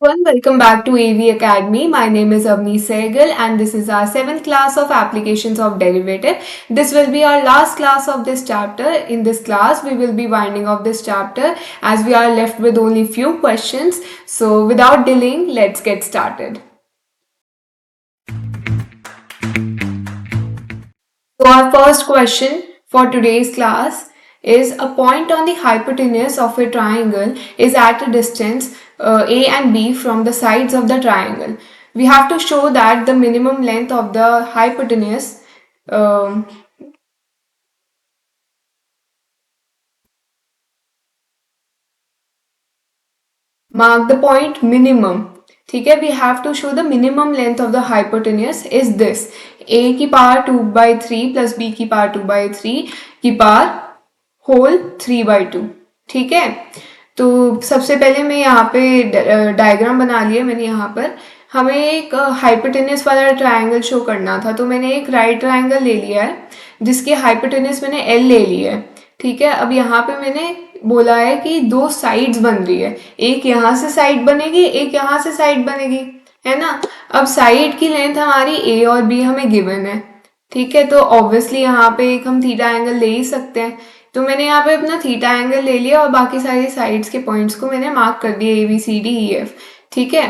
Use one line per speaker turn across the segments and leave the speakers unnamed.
Everyone, welcome back to AV Academy. My name is Avni Sehgal and this is our 7th class of applications of derivative. This will be our last class of this chapter. In this class, we will be winding off this chapter as we are left with only few questions. So without delaying, let's get started. So our first question for today's class is a point on the hypotenuse of a triangle is at a distance A and B from the sides of the triangle. We have to show that the minimum length of the hypotenuse mark the point minimum. ठीक है, we have to show the minimum length of the hypotenuse is this a की power 2/3 plus b की power 2/3 की power whole 3/2. ठीक है, तो सबसे पहले मैं यहाँ पे डायग्राम बना लिया मैंने. यहाँ पर हमें एक हाइपोटेन्यूस वाला ट्रायंगल शो करना था, तो मैंने एक राइट ट्रायंगल ले लिया है जिसकी हाइपोटेन्यूस मैंने एल ले ली है. ठीक है, अब यहाँ पे मैंने बोला है कि दो साइड्स बन रही है, एक यहाँ से साइड बनेगी, एक यहाँ से साइड बनेगी, है ना. अब साइड की लेंथ हमारी ए और बी हमें गिवन है. ठीक है, तो ऑब्वियसली यहाँ पे एक हम थीटा एंगल ले ही सकते हैं. तो मैंने यहाँ पे अपना थीटा एंगल ले लिया और बाकी सारी साइड्स के पॉइंट्स को मैंने मार्क कर दिया A B C D E F. ठीक है,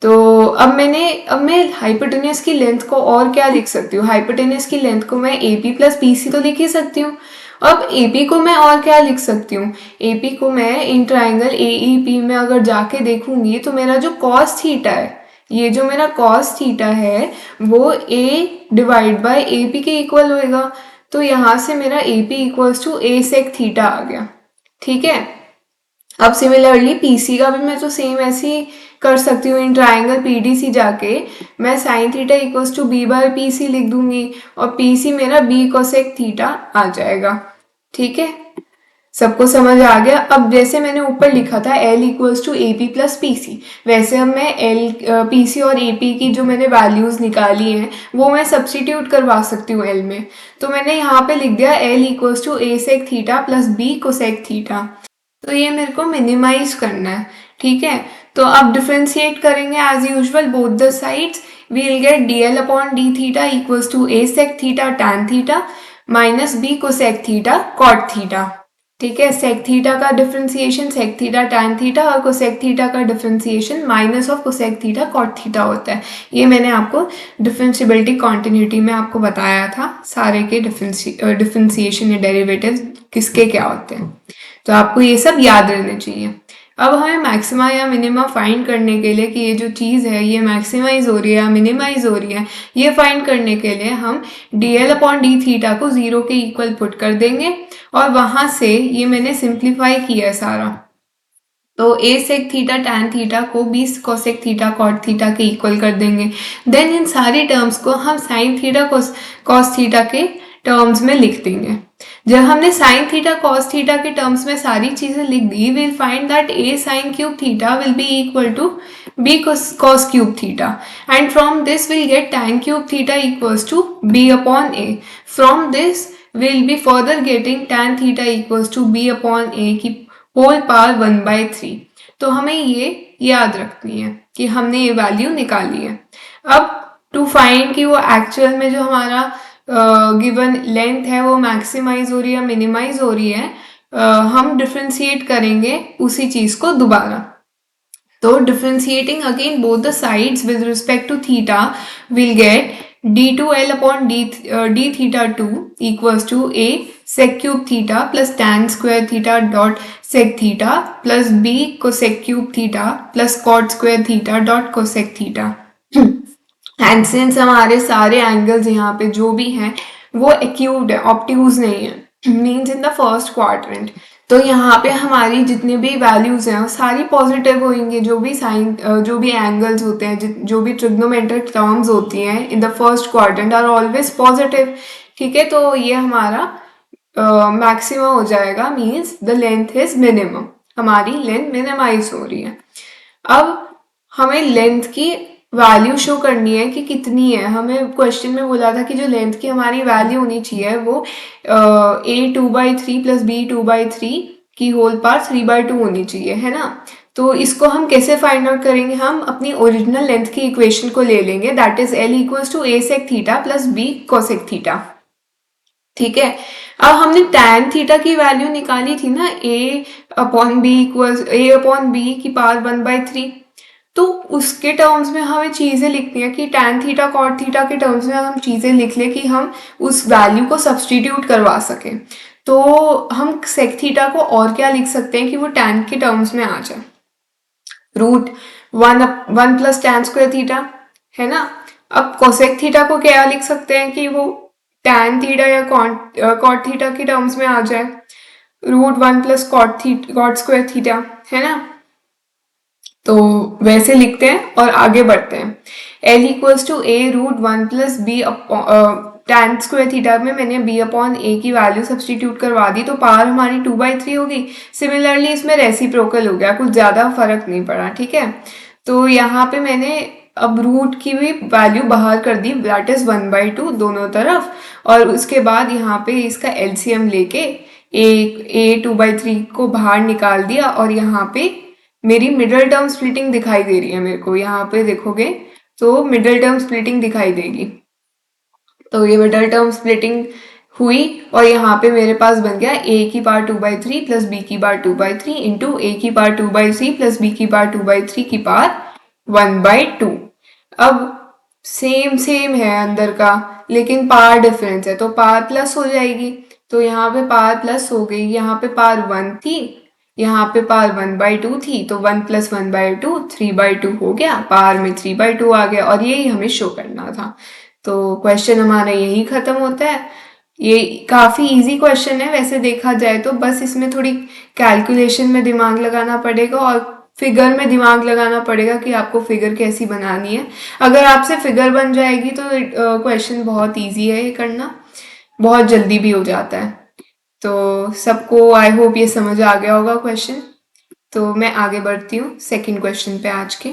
तो अब मैं हाइपोटेन्यूस की लेंथ को और क्या लिख सकती हूँ. हाइपोटेन्यूस की लेंथ को मैं A P plus B C तो लिख ही सकती हूँ. अब एपी को मैं और क्या लिख सकती हूँ. एपी को मैं इन ट्राइंगल एईपी में अगर जाके देखूंगी तो मेरा जो कॉस थीटा है, ये जो मेरा कॉस थीटा है वो ए डिवाइड बाय एपी के इक्वल होएगा. तो यहाँ से मेरा AP equals to A sec theta आ गया. ठीक है, अब सिमिलरली पीसी का भी मैं तो सेम ऐसे ही कर सकती हूँ. इन ट्राइंगल पीडीसी जाके मैं sine theta equals to B by P C लिख दूंगी और पीसी मेरा बी कोसेक थीटा आ जाएगा. ठीक है, सबको समझ आ गया. अब जैसे मैंने ऊपर लिखा था L equals to A P plus P C, वैसे अब मैं एल पी सी और ए पी की जो मैंने वैल्यूज निकाली हैं वो मैं सब्सटीट्यूट करवा सकती हूँ एल में. तो मैंने यहाँ पे लिख दिया L equals to A sec theta plus B cosec theta. तो ये मेरे को मिनिमाइज करना है. ठीक है, तो अब डिफ्रेंशिएट करेंगे as usual both the sides. We will get D L upon D theta equals to A sec theta tan theta minus B cosec theta cot theta. ठीक है, सेक थीटा का differentiation sec theta tan theta और cosec theta का differentiation minus of cosec theta cot theta होता है. ये मैंने आपको डिफ्रेंशिएबिलिटी कॉन्टिन्यूटी में आपको बताया था सारे के डिफ्रेंशिएशन या डेरिवेटिव किसके क्या होते हैं. तो आपको ये सब याद रहने चाहिए. अब हमें मैक्सिमा या मिनिमा फाइंड करने के लिए कि ये जो चीज़ है ये मैक्सिमाइज हो रही है या मिनिमाइज हो रही है, ये फाइंड करने के लिए हम D L upon D theta को 0 के इक्वल पुट कर देंगे और वहां से ये मैंने सिंप्लीफाई किया है सारा. तो A sec theta tan theta को B cosec theta cot theta के इक्वल कर देंगे. देन इन सारी टर्म्स को हम साइन थीटा कॉस थीटा के टर्म्स में लिख देंगे. जब हमने साइन थीटा कॉस थीटा के टर्म्स में सारी चीजें लिख दी, will find that A sine cube theta will be equal to B cos cube theta and from this will get tan cube theta equals to B upon A. From this will be further getting tan theta equals to B upon A की whole power 1/3. तो हमें ये याद रखनी है कि हमने ये वैल्यू निकाली है. अब टू फाइंड कि वो एक्चुअल में जो हमारा गिवन लेंथ है वो मैक्सिमाइज हो रही है मिनिमाइज हो रही है, हम डिफ्रेंशिएट करेंगे उसी चीज को दोबारा. तो differentiating again both the sides with respect to theta will get d2l upon d theta 2 equals to a sec cube theta plus tan square theta dot sec theta plus b cosec cube theta plus cot square theta dot cosec theta. And since हमारे सारे angles यहाँ पे जो भी हैं वो acute है, obtuse नहीं है, means in the first quadrant. तो यहाँ पे हमारी जितनी भी वैल्यूज हैं वो सारी पॉजिटिव होंगी. जो भी साइन जो भी एंगल्स होते हैं, जो भी ट्रिग्नोमेट्रिक टर्म्स होती हैं in the first quadrant are always positive. ठीक है, तो ये हमारा मैक्सिमम हो जाएगा, means the length is minimum. हमारी लेंथ मिनिमाइज हो रही है. अब हमें लेंथ की वैल्यू शो करनी है कि कितनी है. हमें क्वेश्चन में बोला था कि जो लेंथ की हमारी वैल्यू होनी चाहिए वो a 2/3 प्लस b 2/3 की होल पावर 3/2 होनी चाहिए, है ना. तो इसको हम कैसे फाइंड आउट करेंगे, हम अपनी ओरिजिनल लेंथ की इक्वेशन को ले लेंगे, that is L equals to A sec theta plus B cosec theta. ठीक है, अब हमने tan थीटा की वैल्यू निकाली थी ना, a upon B equals A upon B की पावर 1/3। तो उसके टर्म्स में हमें चीज़ें लिखनी है कि tan थीटा कॉट थीटा के टर्म्स में हम चीज़ें लिख लें कि हम उस वैल्यू को सब्सटीट्यूट करवा सकें। तो हम सेक थीटा को और क्या लिख सकते हैं कि वो tan के टर्म्स में आ जाए, root 1 plus tan square theta, है ना। अब कोसेक थीटा को क्या लिख सकते हैं कि वो tan थीटा या कॉट थीटा के टर्म्स में आ जाए, root 1 plus cot square theta, है ना। तो वैसे लिखते हैं और आगे बढ़ते हैं। L equals to A root 1 plus B tan square theta में मैंने b अपॉन ए की वैल्यू सब्सटीट्यूट करवा दी, तो पावर हमारी 2/3 होगी। सिमिलरली इसमें रेसिप्रोकल हो गया, कुछ ज़्यादा फर्क नहीं पड़ा। ठीक है, तो यहाँ पे मैंने अब रूट की भी वैल्यू बाहर कर दी, दैट इज 1/2 दोनों तरफ, और उसके बाद यहाँ पे इसका एलसीएम लेके ए 2/3 को बाहर निकाल दिया, और यहाँ पे मेरी मिडल टर्म स्प्लिटिंग दिखाई दे रही है मेरे को, यहाँ पे देखोगे तो मिडल टर्म स्प्लिटिंग दिखाई देगी। तो ये मिडल टर्म स्प्लिटिंग हुई और यहाँ पे मेरे पास बन गया a की पावर 2/3 प्लस b की पावर 2/3 इंटू a की पावर 2/3 प्लस b की पावर 2/3 की पावर 1/2। अब सेम है अंदर का, लेकिन पावर डिफरेंस है तो पावर प्लस हो जाएगी। तो यहाँ पे पावर प्लस हो गई, यहाँ पे पावर 1 थी, यहाँ पे पावर 1/2 थी, तो 1 प्लस 1/2 3/2 हो गया, पावर में 3/2 आ गया, और यही हमें शो करना था। तो क्वेश्चन हमारा यही खत्म होता है। ये काफ़ी इजी क्वेश्चन है वैसे देखा जाए तो, बस इसमें थोड़ी कैलकुलेशन में दिमाग लगाना पड़ेगा और फिगर में दिमाग लगाना पड़ेगा कि आपको फिगर कैसी बनानी है। अगर आपसे फिगर बन जाएगी तो क्वेश्चन बहुत इजी है, ये करना बहुत जल्दी भी हो जाता है। तो सबको आई होप ये समझ आ गया होगा क्वेश्चन। तो मैं आगे बढ़ती हूँ सेकंड क्वेश्चन पे आज के।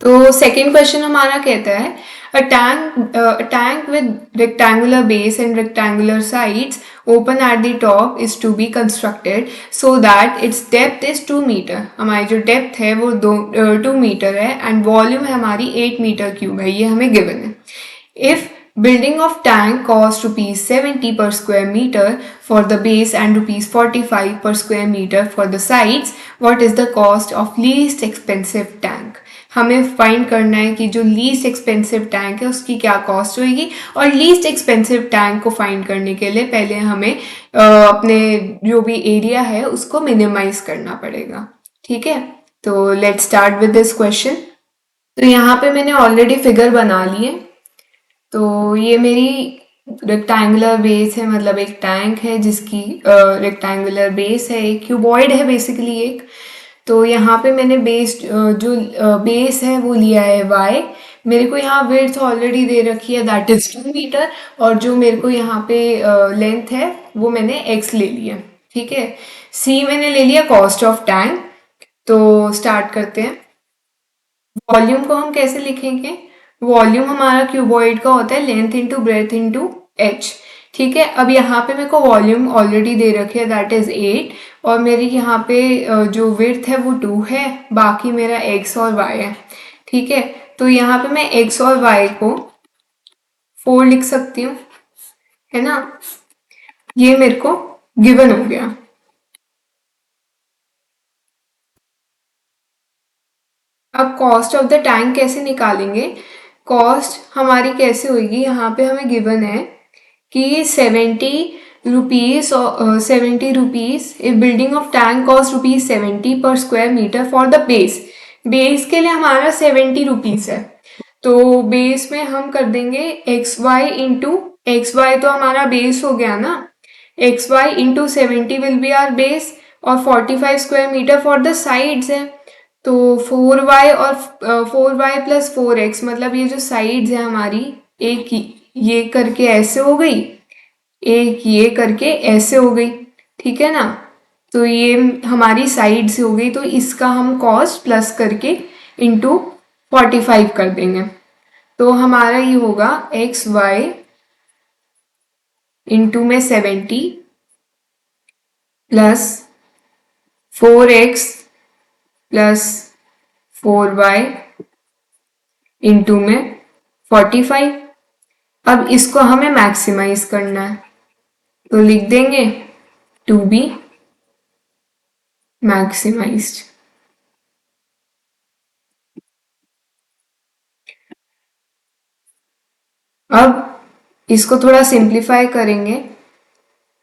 तो सेकेंड क्वेश्चन हमारा कहता है tank with rectangular base and rectangular sides open at the top is to be constructed so that its depth is 2 metre. हमारी जो डेप्थ है वो 2 मीटर है एंड वॉल्यूम है हमारी 8 मीटर क्यूब है, ये हमें गिवन है। If building of tank cost rupees 70 per square meter for the base and rupees 45 per square meter for the sides, what is the cost of least expensive tank? हमें find करना है कि जो least expensive tank है उसकी क्या cost होगी, और लीस्ट एक्सपेंसिव टैंक को फाइंड करने के लिए पहले हमें अपने जो भी एरिया है उसको मिनिमाइज करना पड़ेगा। ठीक है, तो let's start with this question. तो यहाँ पे मैंने ऑलरेडी फिगर बना ली है। तो ये मेरी रेक्टेंगुलर बेस है, मतलब एक टैंक है जिसकी रेक्टेंगुलर बेस है, एक क्यूबॉइड है बेसिकली एक। तो यहाँ पे मैंने जो बेस है वो लिया है y, मेरे को यहाँ विड्थ ऑलरेडी दे रखी है दैट इज 2 मीटर, और जो मेरे को यहाँ पे लेंथ है वो मैंने x ले लिया। ठीक है, c मैंने ले लिया कॉस्ट ऑफ टैंक। तो स्टार्ट करते हैं। वॉल्यूम को हम कैसे लिखेंगे, वॉल्यूम हमारा क्यूबॉइड का होता है length into breadth into H. ठीक है, अब यहाँ पे मेरे को वॉल्यूम ऑलरेडी दे रखे है दैट इज 8, और मेरी यहाँ पे जो विड्थ है वो 2 है, बाकी मेरा x और y है। ठीक है, तो यहाँ पे मैं x और y को 4 लिख सकती हूँ, है ना। ये मेरे को गिवन हो गया। अब कॉस्ट ऑफ द टैंक कैसे निकालेंगे, कॉस्ट हमारी कैसे होगी, यहाँ पे हमें गिवन है कि 70 rupees a building of tank cost rupees 70 per square metre for the base. Base के लिए हमारा 70 रुपीज है, तो बेस में हम कर देंगे x y into x y, तो हमारा बेस हो गया ना, x y into 70 will be our base, और 45 square metre for the sides है। तो 4y और 4y प्लस 4x, मतलब ये जो साइड्स है हमारी, एक ये करके ऐसे हो गई, एक ये करके ऐसे हो गई। ठीक है ना, तो ये हमारी साइड्स हो गई, तो इसका हम कॉस्ट प्लस करके इंटू 45 कर देंगे। तो हमारा ये होगा एक्स वाई इंटू में 70 plus 4x plus 4y into में 45। अब इसको हमें मैक्सिमाइज करना है तो लिख देंगे टू बी मैक्सिमाइज्ड। अब इसको थोड़ा सिंप्लीफाई करेंगे।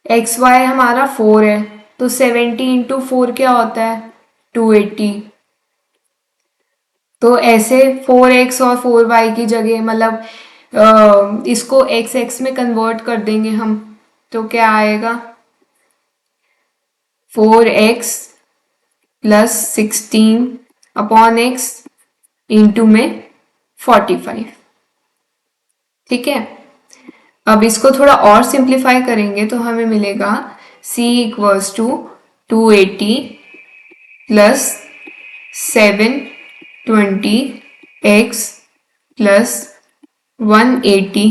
एक्स वाई हमारा 4 है तो 70 इंटू 4 क्या होता है 280। तो ऐसे 4x और 4y की जगह मतलब इसको x में कन्वर्ट कर देंगे हम तो क्या आएगा 4x plus 16 upon x into में 45। ठीक है। अब इसको थोड़ा और सिंप्लीफाई करेंगे तो हमें मिलेगा c equals to 280 plus 720 x plus 180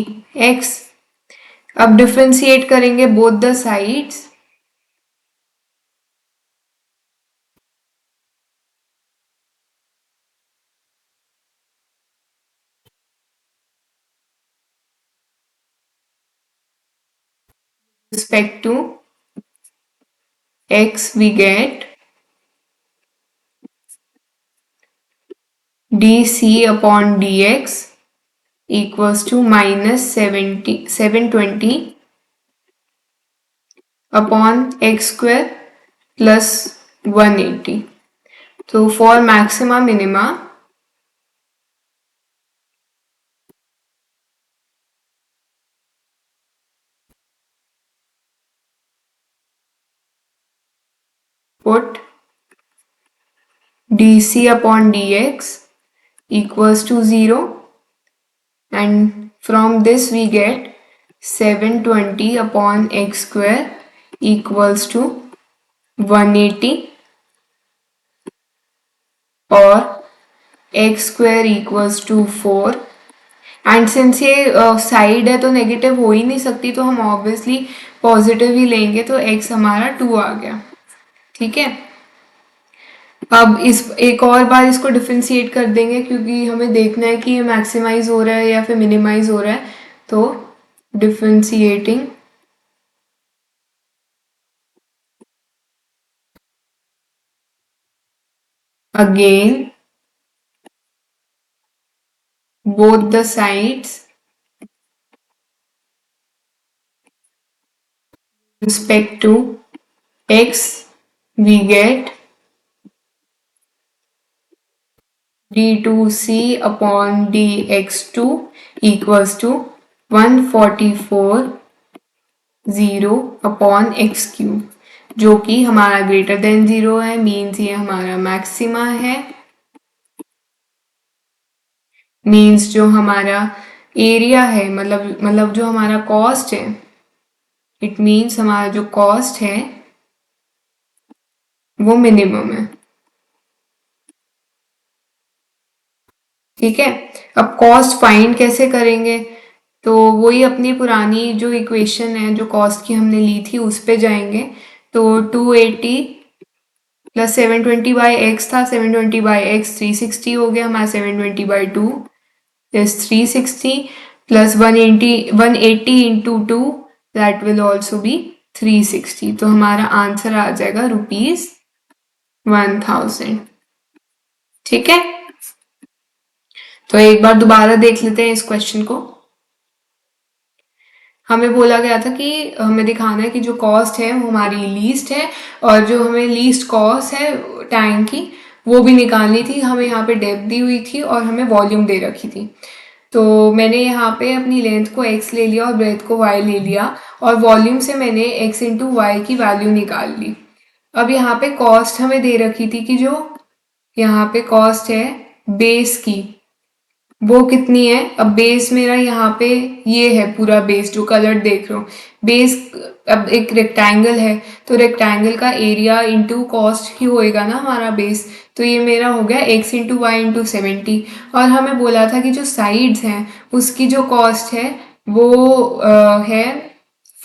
x। अब डिफ्रेंशिएट करेंगे both the sides. Respect to x we get dc upon dx equals to minus 720 upon x square plus 180. So for maxima minima put dc upon dx equals to 0 and from this we get 720 upon x square equals to 180 और x square equals to 4 and since ये side है तो negative हो ही नहीं सकती तो हम obviously positive ही लेंगे तो x हमारा 2 आ गया। ठीक है। अब इस एक और बार इसको डिफ्रेंशिएट कर देंगे क्योंकि हमें देखना है कि ये मैक्सिमाइज हो रहा है या फिर मिनिमाइज हो रहा है। तो differentiating again both the sides respect to x we get d2c upon dx2 equals to 144 0 upon x cube जो कि हमारा ग्रेटर देन 0 है मीन्स ये हमारा मैक्सिमा है। मीन्स जो हमारा एरिया है मतलब जो हमारा कॉस्ट है इट मीन्स हमारा जो कॉस्ट है वो मिनिमम है। ठीक है। अब कॉस्ट फाइंड कैसे करेंगे तो वही अपनी पुरानी जो इक्वेशन है जो कॉस्ट की हमने ली थी उस पे जाएंगे। तो 280 प्लस 720 बाई एक्स था 720 बाई एक्स 360 हो गया हमारा 720 by 2 is 360 plus 180 into 2 that will also be 360। तो हमारा आंसर आ जाएगा ₹1000। ठीक है। तो एक बार दोबारा देख लेते हैं इस क्वेश्चन को। हमें बोला गया था कि हमें दिखाना है कि जो कॉस्ट है वो हमारी लीस्ट है और जो हमें लीस्ट कॉस्ट है टैंक की वो भी निकालनी थी। हमें यहाँ पे डेप्थ दी हुई थी और हमें वॉल्यूम दे रखी थी। तो मैंने यहाँ पे अपनी लेंथ को x ले लिया और ब्रेथ को y ले लिया और वॉल्यूम से मैंने x इंटू वाई की वैल्यू निकाल ली। अब यहाँ पे कॉस्ट हमें दे रखी थी कि जो यहाँ पे कॉस्ट है बेस की वो कितनी है। अब बेस मेरा यहाँ पे ये है पूरा बेस जो कलर देख रहे हो बेस। अब एक रेक्टेंगल है तो रेक्टेंगल का एरिया इंटू कॉस्ट ही होएगा ना हमारा बेस। तो ये मेरा हो गया x इंटू वाई इंटू 70 और हमें बोला था कि जो साइड्स हैं उसकी जो कॉस्ट है वो है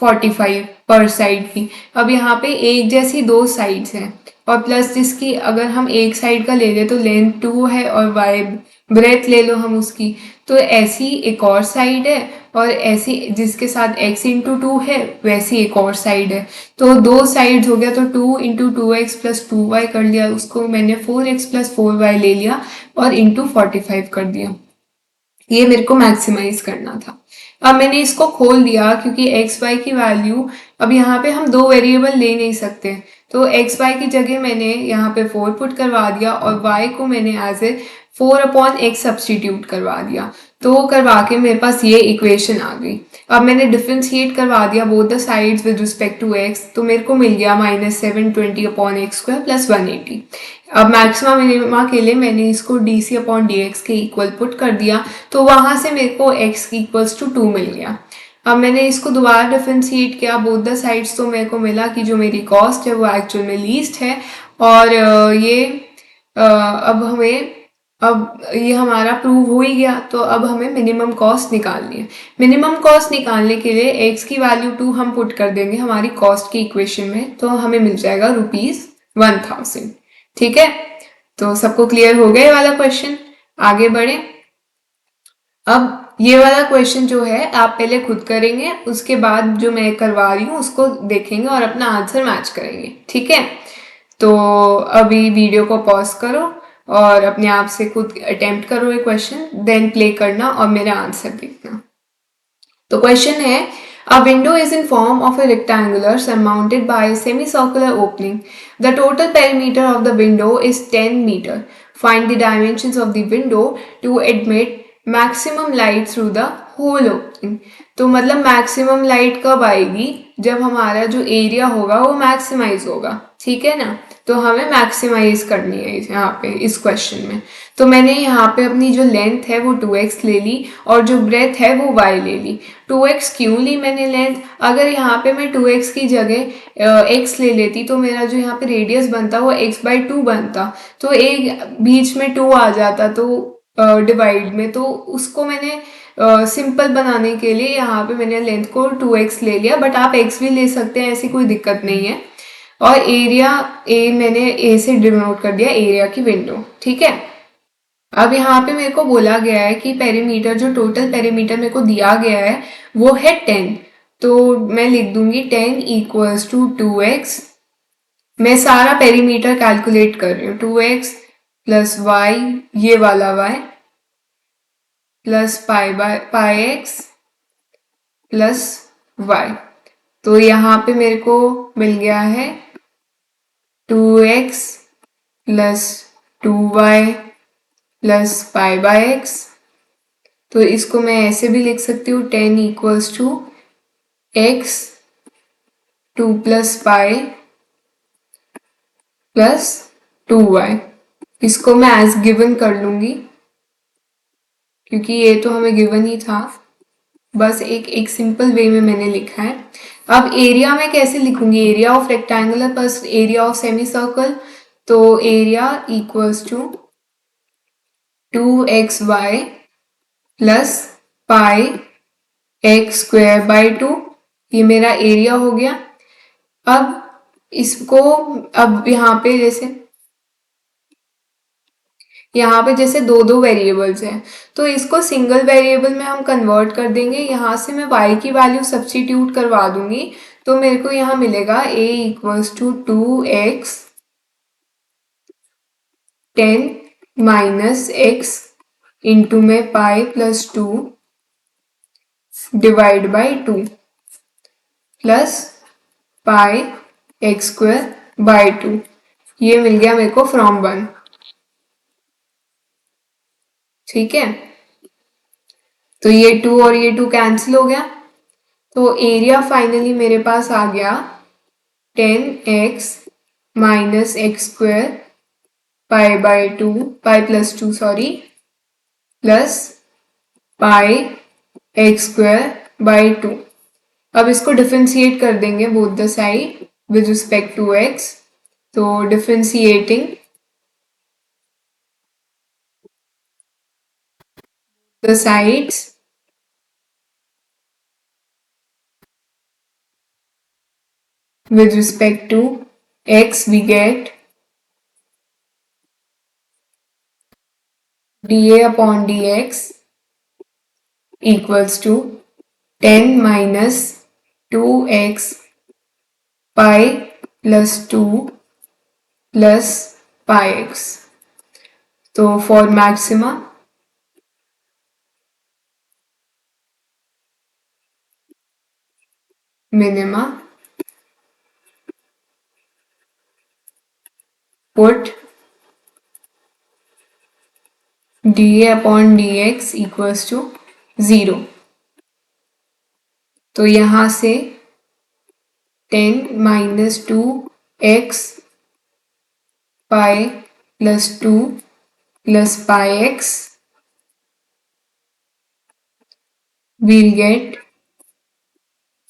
45 पर साइड की। अब यहाँ पे एक जैसी दो साइड्स हैं और प्लस जिसकी अगर हम एक साइड का ले लें तो लेंथ 2 है और वाई ब्रेथ ले लो हम उसकी, तो ऐसी एक और साइड है और ऐसी जिसके साथ x इंटू टू है वैसी एक और साइड है। तो दो साइड्स हो गया, तो 2 into two x plus 2y कर लिया, उसको मैंने 4x प्लस 4y ले लिया और इंटू 45 कर दिया। ये मेरे को मैक्सिमाइज करना था। अब मैंने इसको खोल दिया क्योंकि एक्स वाई की वैल्यू, अब यहाँ पे हम दो वेरिएबल ले नहीं सकते, तो एक्स वाई की जगह मैंने यहाँ पे 4 पुट करवा दिया और वाई को मैंने एज ए 4/x सब्सटीट्यूट करवा दिया। तो वो करवा के मेरे पास ये इक्वेशन आ गई। अब मैंने डिफ्रेंशिएट करवा दिया both the sides with respect to x, तो मेरे को मिल गया -720/x² प्लस 180। अब मैक्सिमा मिनिमा के लिए मैंने इसको dc/dx के इक्वल पुट कर दिया, तो वहां से मेरे को x इक्वल्स टू 2 मिल गया। अब मैंने इसको दोबारा डिफरेंशिएट किया बोथ द साइड्स, तो मेरे को मिला कि जो मेरी कॉस्ट है वो एक्चुअल में लीस्ट है और अब ये हमारा प्रूव हो ही गया। तो अब हमें मिनिमम कॉस्ट निकालनी है। मिनिमम कॉस्ट निकालने के लिए x की वैल्यू 2 हम पुट कर देंगे हमारी कॉस्ट की इक्वेशन में, तो हमें मिल जाएगा ₹1000। ठीक है, तो सबको क्लियर हो गया ये वाला क्वेश्चन। आगे बढ़े। अब ये वाला क्वेश्चन जो है आप पहले खुद करेंगे, उसके बाद जो मैं करवा रही हूँ उसको देखेंगे और अपना आंसर मैच करेंगे। ठीक है, तो अभी वीडियो को पॉज करो और अपने आप से खुद अटेम्प्ट करो ये क्वेश्चन, देन प्ले करना और मेरा आंसर देखना। तो क्वेश्चन है, a window is in form of a rectangular surmounted by a semicircular opening. The total perimeter of the window is 10 meter. Find the dimensions of the window to admit maximum light through the whole opening. तो मतलब maximum light कब आएगी, जब हमारा जो area होगा वो maximise होगा। ठीक है ना, तो हमें मैक्सिमाइज करनी है यहाँ पे इस क्वेश्चन में। तो मैंने यहाँ पे अपनी जो लेंथ है वो 2x ले ली और जो ब्रेथ है वो y ले ली। 2x क्यों ली मैंने लेंथ, अगर यहाँ पे मैं 2x की जगह x ले लेती तो मेरा जो यहाँ पे रेडियस बनता वो x/2 बनता, तो एक बीच में 2 आ जाता तो डिवाइड में, तो उसको मैंने सिंपल बनाने के लिए यहाँ पे मैंने लेंथ को 2x ले लिया, बट आप x भी ले सकते हैं, ऐसी कोई दिक्कत नहीं है। और एरिया ए मैंने ए से डिनोट कर दिया, एरिया की विंडो। ठीक है, अब यहाँ पे मेरे को बोला गया है कि पेरीमीटर, जो टोटल पेरीमीटर मेरे को दिया गया है वो है 10, तो मैं लिख दूंगी 10 इक्वल्स टू 2x। मैं सारा पेरीमीटर कैलकुलेट कर रही हूँ, 2x प्लस वाई, ये वाला y plus pi x plus y. तो यहाँ पे मेरे को मिल गया है 2x प्लस 2y प्लस पाई/x। तो इसको मैं ऐसे भी लिख सकती हूँ 10 equals to x 2 plus pi plus 2y। इसको मैं एज गिवन कर लूंगी क्योंकि ये तो हमें गिवन ही था, बस एक सिंपल वे में मैंने लिखा है। अब एरिया में कैसे लिखूंगी, area of rectangular plus area of semi circle, तो area equals to 2xy plus pi x²/2, ये मेरा एरिया हो गया। अब इसको, अब यहाँ पे जैसे दो दो वेरिएबल्स हैं, तो इसको सिंगल वेरिएबल में हम कन्वर्ट कर देंगे। यहाँ से मैं y की वैल्यू सब्स्टिट्यूट करवा दूंगी, तो मेरे को यहाँ मिलेगा a equals to 2x 10 minus x into में pi plus 2 divide by 2 plus pi x²/2। ये मिल गया मेरे को फ्रॉम 1। ठीक है, तो ये 2 और ये 2 कैंसिल हो गया, तो एरिया फाइनली मेरे पास आ गया 10x माइनस x² पाई/2 pi plus 2 sorry plus pi x²/2। अब इसको डिफरेंशिएट कर देंगे both the side with respect to x, तो differentiating the sides with respect to x we get dA upon dx equals to 10 minus 2x pi plus 2 plus pi x. तो for maxima minima put dA upon dx equals to 0. तो यहाँ से 10 minus 2x pi plus 2 plus pi x we'll get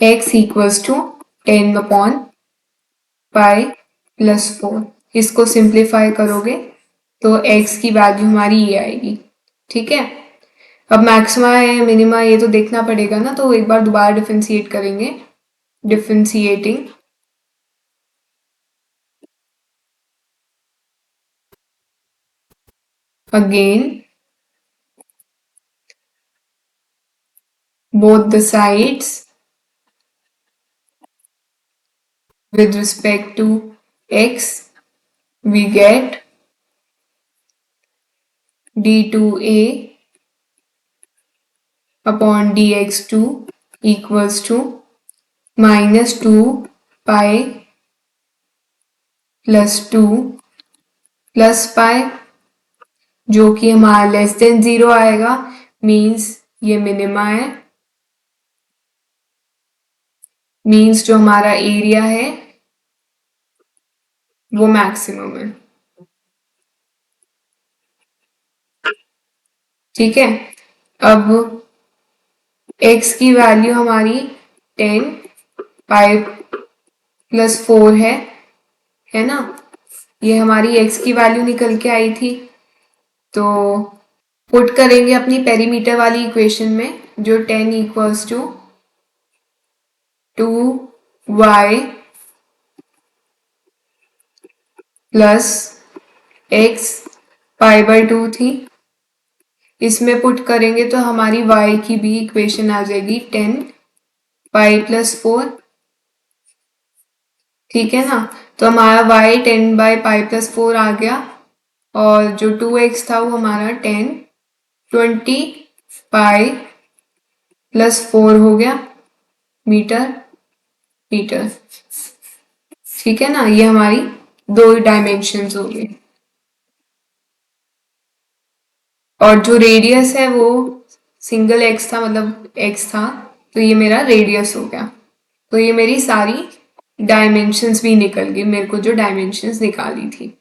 x equals to 10 upon pi plus 4. इसको simplify करोगे तो x की value हमारी ये आएगी. ठीक है. अब मैक्सिमा है मिनिमा ये तो देखना पड़ेगा ना, तो एक बार दोबारा डिफरेंशिएट करेंगे. Differentiating again both the sides with respect to x we get d2a upon dx2 equals to minus 2 pi plus 2 plus pi जो कि हमारा लेस देन 0 आएगा, मीन्स ये मिनिमा है, मीन्स जो हमारा एरिया है वो मैक्सिमम है. ठीक है. अब x की वैल्यू हमारी 10 पाई प्लस 4 है ना. ये हमारी x की वैल्यू निकल के आई थी. तो पुट करेंगे अपनी पेरीमीटर वाली इक्वेशन में, जो 10 equals to 2y plus x pi by 2 थी. इसमें पुट करेंगे तो हमारी y की भी इक्वेशन आ जाएगी 10 पाई प्लस 4. ठीक है ना. तो हमारा y 10 बाई पाई प्लस 4 आ गया, और जो 2x था वो हमारा 20 पाई प्लस 4 हो गया मीटर. ठीक है ना. ये हमारी दो डायमेंशंस हो गए, और जो रेडियस है वो सिंगल x था, मतलब x था, तो ये मेरा रेडियस हो गया. तो ये मेरी सारी डायमेंशंस भी निकल गई, मेरे को जो डायमेंशंस निकाली थी.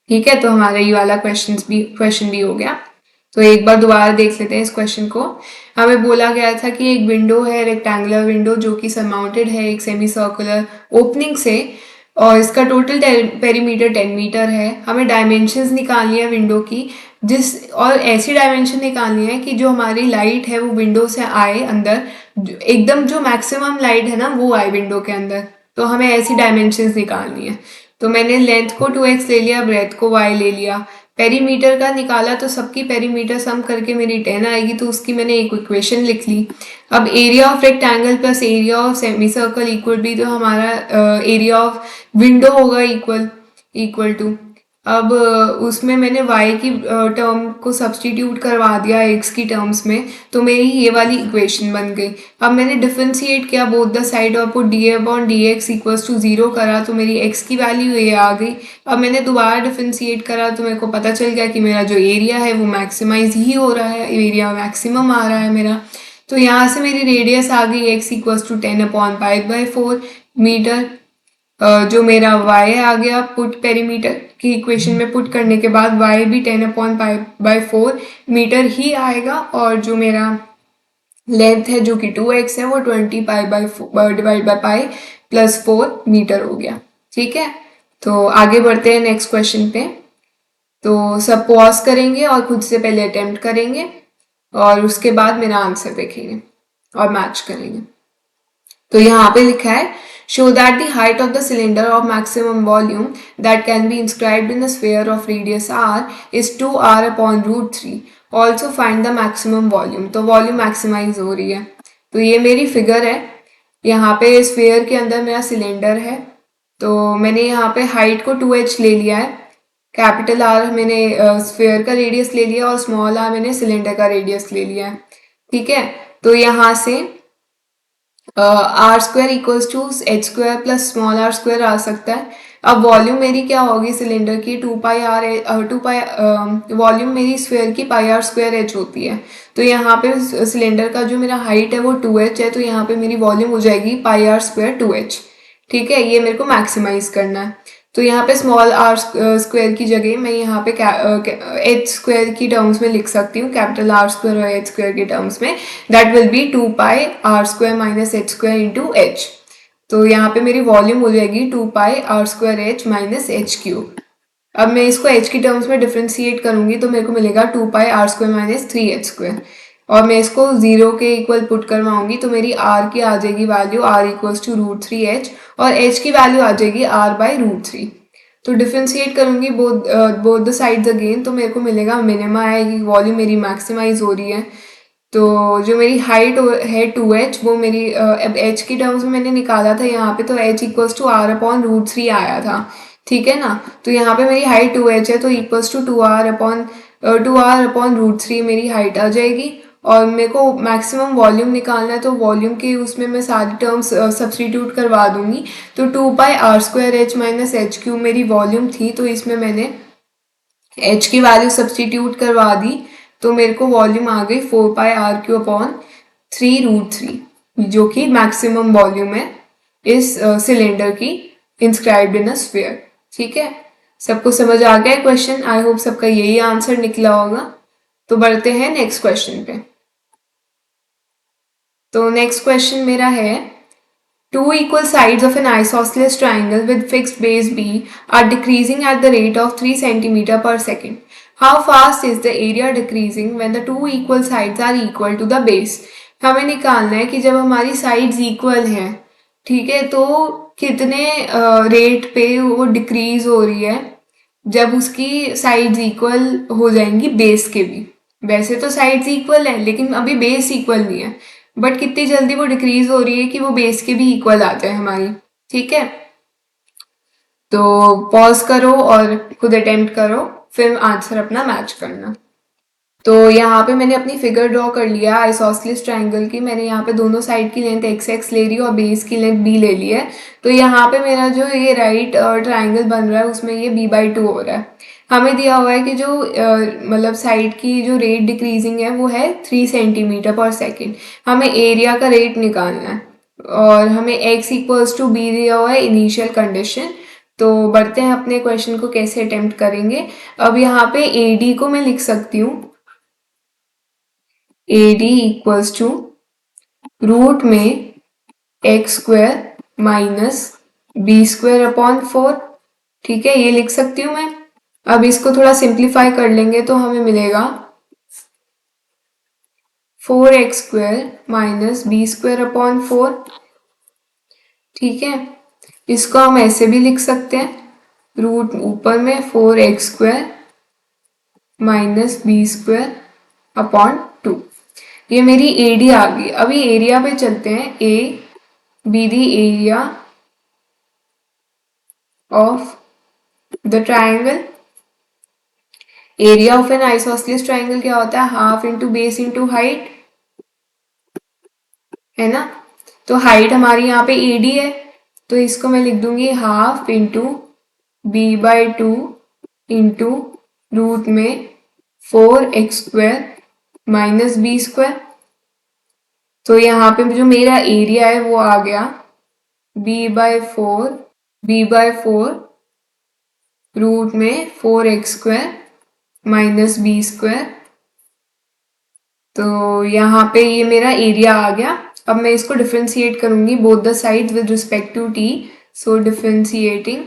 ठीक है. तो हमारा ये वाला क्वेश्चन भी हो गया. तो एक बार दोबारा देख लेते हैं इस क्वेश्चन को. हमें बोला गया था कि एक विंडो है, रेक्टेंगुलर विंडो, जो कि सरमाउंटेड है एक सेमी सर्कुलर ओपनिंग से, और इसका टोटल पेरीमीटर 10 मीटर है. हमें डायमेंशंस निकालनी है विंडो की, और ऐसी डायमेंशन निकालनी है कि जो हमारी लाइट है वो विंडो से आए अंदर, एकदम जो मैक्सिमम लाइट है ना वो आए विंडो के अंदर. तो हमें ऐसी डायमेंशंस निकालनी है. तो मैंने लेंथ को 2x ले लिया, ब्रेथ को y ले लिया. पेरीमीटर का निकाला तो सबकी पेरीमीटर सम करके मेरी 10 आएगी, तो उसकी मैंने एक इक्वेशन लिख ली. अब area of rectangle plus area of semi circle equal भी, तो हमारा एरिया ऑफ विंडो होगा इक्वल टू. अब उसमें मैंने y की टर्म को सब्सटीट्यूट करवा दिया x की टर्म्स में, तो मेरी ये वाली इक्वेशन बन गई. अब मैंने डिफरेंशिएट किया बोथ द साइड और put dA upon dx equals to 0 करा, तो मेरी x की वैल्यू ये आ गई. अब मैंने दोबारा डिफरेंशिएट करा तो मेरे को पता चल गया कि मेरा जो एरिया है वो मैक्सिमाइज ही हो रहा है, एरिया मैक्सिमम आ रहा है मेरा. तो यहाँ से मेरी रेडियस आ गई x equals to 10 upon pi by 4 metre. जो मेरा y आ गया पुट पेरीमीटर की इक्वेशन में पुट करने के बाद y भी 10 अपॉन पाई बाई 4 मीटर ही आएगा, और जो मेरा लेंथ है जो कि 2x है वो 20 pi by divide by pi plus 4 metre हो गया. ठीक है. तो आगे बढ़ते हैं नेक्स्ट क्वेश्चन पे. तो सब पॉज करेंगे और खुद से पहले अटेम्प्ट करेंगे, और उसके बाद मेरा आंसर देखेंगे और मैच करेंगे. तो यहाँ पे लिखा है Show that the height of the cylinder of maximum volume that can be inscribed in a sphere of radius r is 2r upon root 3. Also find the maximum volume. तो volume maximise हो रही है. तो ये मेरी figure है. यहाँ पे स्फेयर के अंदर मेरा सिलेंडर है. तो मैंने यहाँ पे हाइट को 2h ले लिया है. कैपिटल आर मैंने स्फेयर का रेडियस ले लिया और स्मॉल आर मैंने सिलेंडर का रेडियस ले लिया है. ठीक है. तो यहाँ से R square equals to H square plus small R square आ सकता है. अब वॉल्यूम मेरी क्या होगी सिलेंडर की 2 पाई वॉल्यूम मेरी स्क्वायर की पाई आर स्क्वायर एच होती है. तो यहाँ पे सिलेंडर का जो मेरा हाइट है वो 2h है. तो यहाँ पे मेरी वॉल्यूम हो जाएगी पाई आर स्क्वायर 2h. ठीक है. ये मेरे को मैक्सिमाइज करना है. तो यहाँ पे स्मॉल आर स्क्वायर की जगह मैं यहाँ पे एच स्क्वायर की टर्म्स में लिख सकती हूँ. कैपिटल आर स्क्वायर और एच स्क्वायर के टर्म्स में that will be 2 pi are square minus H square into H. तो यहाँ पे मेरी वॉल्यूम हो जाएगी 2 pi are square H minus H cube. अब मैं इसको एच की टर्म्स में डिफ्रेंशिएट करूंगी तो मेरे को मिलेगा 2 pi are square minus 3h square. और मैं इसको 0 के इक्वल पुट करवाऊंगी तो मेरी r की आ जाएगी value r equals to root 3h और h की वैल्यू आ जाएगी r बाई रूट 3. तो डिफ्रेंशिएट करूंगी बोथ द साइड्स अगेन तो मेरे को मिलेगा मिनिमा है. वॉल्यूम मेरी मैक्सिमाइज हो रही है. तो जो मेरी हाइट है 2h वो मेरी अब h की टर्म्स में मैंने निकाला था यहाँ पे. तो h equals to r upon root 3 आया था. ठीक है ना. तो यहाँ पे मेरी हाइट 2h है तो equals to 2r upon root 3 मेरी हाइट आ जाएगी. और मेरे को मैक्सिमम वॉल्यूम निकालना है तो वॉल्यूम के उसमें मैं सारी टर्म्स सब्सटीट्यूट करवा दूंगी. तो 2 pi are square H minus H cube मेरी वॉल्यूम थी तो इसमें मैंने h की वैल्यू सब्सटीट्यूट करवा दी. तो मेरे को वॉल्यूम आ गई 4 pi are Q upon 3 root 3 जो कि मैक्सिमम वॉल्यूम है इस सिलेंडर की इंस्क्राइब्ड इन अ स्फीयर. ठीक है. सबको समझ आ गया क्वेश्चन. आई होप सबका यही आंसर निकला होगा. तो बढ़ते हैं नेक्स्ट क्वेश्चन पे. तो नेक्स्ट क्वेश्चन मेरा है two equal sides of an isosceles triangle with fixed base b are decreasing at the rate of 3 cm per second. How fast is the area decreasing when the two equal sides are equal to the base? हमें निकालना है कि जब हमारी sides equal हैं. ठीक है. तो कितने रेट पे वो डिक्रीज हो रही है जब उसकी साइड्स इक्वल हो जाएंगी बेस के भी. वैसे तो साइड्स इक्वल है लेकिन अभी बेस इक्वल नहीं है. बट कितनी जल्दी वो डिक्रीज हो रही है कि वो बेस के भी इक्वल आ जाए हमारी. ठीक है. तो पॉज करो और खुद अटेम्प्ट करो फिर आंसर अपना मैच करना. तो यहाँ पे मैंने अपनी फिगर ड्रॉ कर लिया आइसोसेलेस ट्राइंगल की. मैंने यहाँ पे दोनों साइड की लेंथ एक्स एक्स ले रही है और बेस की लेंथ बी ले ली है. तो यहाँ पे मेरा जो ये राइट ट्राइंगल बन रहा है उसमें ये b/2 हो रहा है. हमें दिया हुआ है कि जो मतलब साइड की जो रेट डिक्रीजिंग है वो है 3 सेंटीमीटर पर सेकेंड. हमें एरिया का रेट निकालना है और हमें x इक्वल्स टू बी दिया हुआ है इनिशियल कंडीशन. तो बढ़ते हैं अपने क्वेश्चन को कैसे अटेम्प्ट करेंगे. अब यहाँ पे AD को मैं लिख सकती हूँ AD इक्वल्स टू रूट में x square minus B square upon 4. ठीक है. ये लिख सकती हूँ मैं. अब इसको थोड़ा सिंप्लीफाई कर लेंगे तो हमें मिलेगा 4x square minus B square upon 4. ठीक है. इसको हम ऐसे भी लिख सकते हैं रूट ऊपर में 4x square minus B square upon 2. ये मेरी AD आ गई. अभी एरिया पे चलते हैं. A be the area of the triangle. Area of an isosceles triangle क्या होता है half into base into height है ना. तो हाइट हमारी यहाँ पे AD है तो इसको मैं लिख दूंगी half into b/2 into root में 4x square minus B square. तो यहाँ पे जो मेरा एरिया है वो आ गया b/4 रूट में 4x square minus B square. तो यहाँ पे ये मेरा एरिया आ गया. अब मैं इसको डिफ्रेंशिएट करूंगी both the sides with respect to t. So differentiating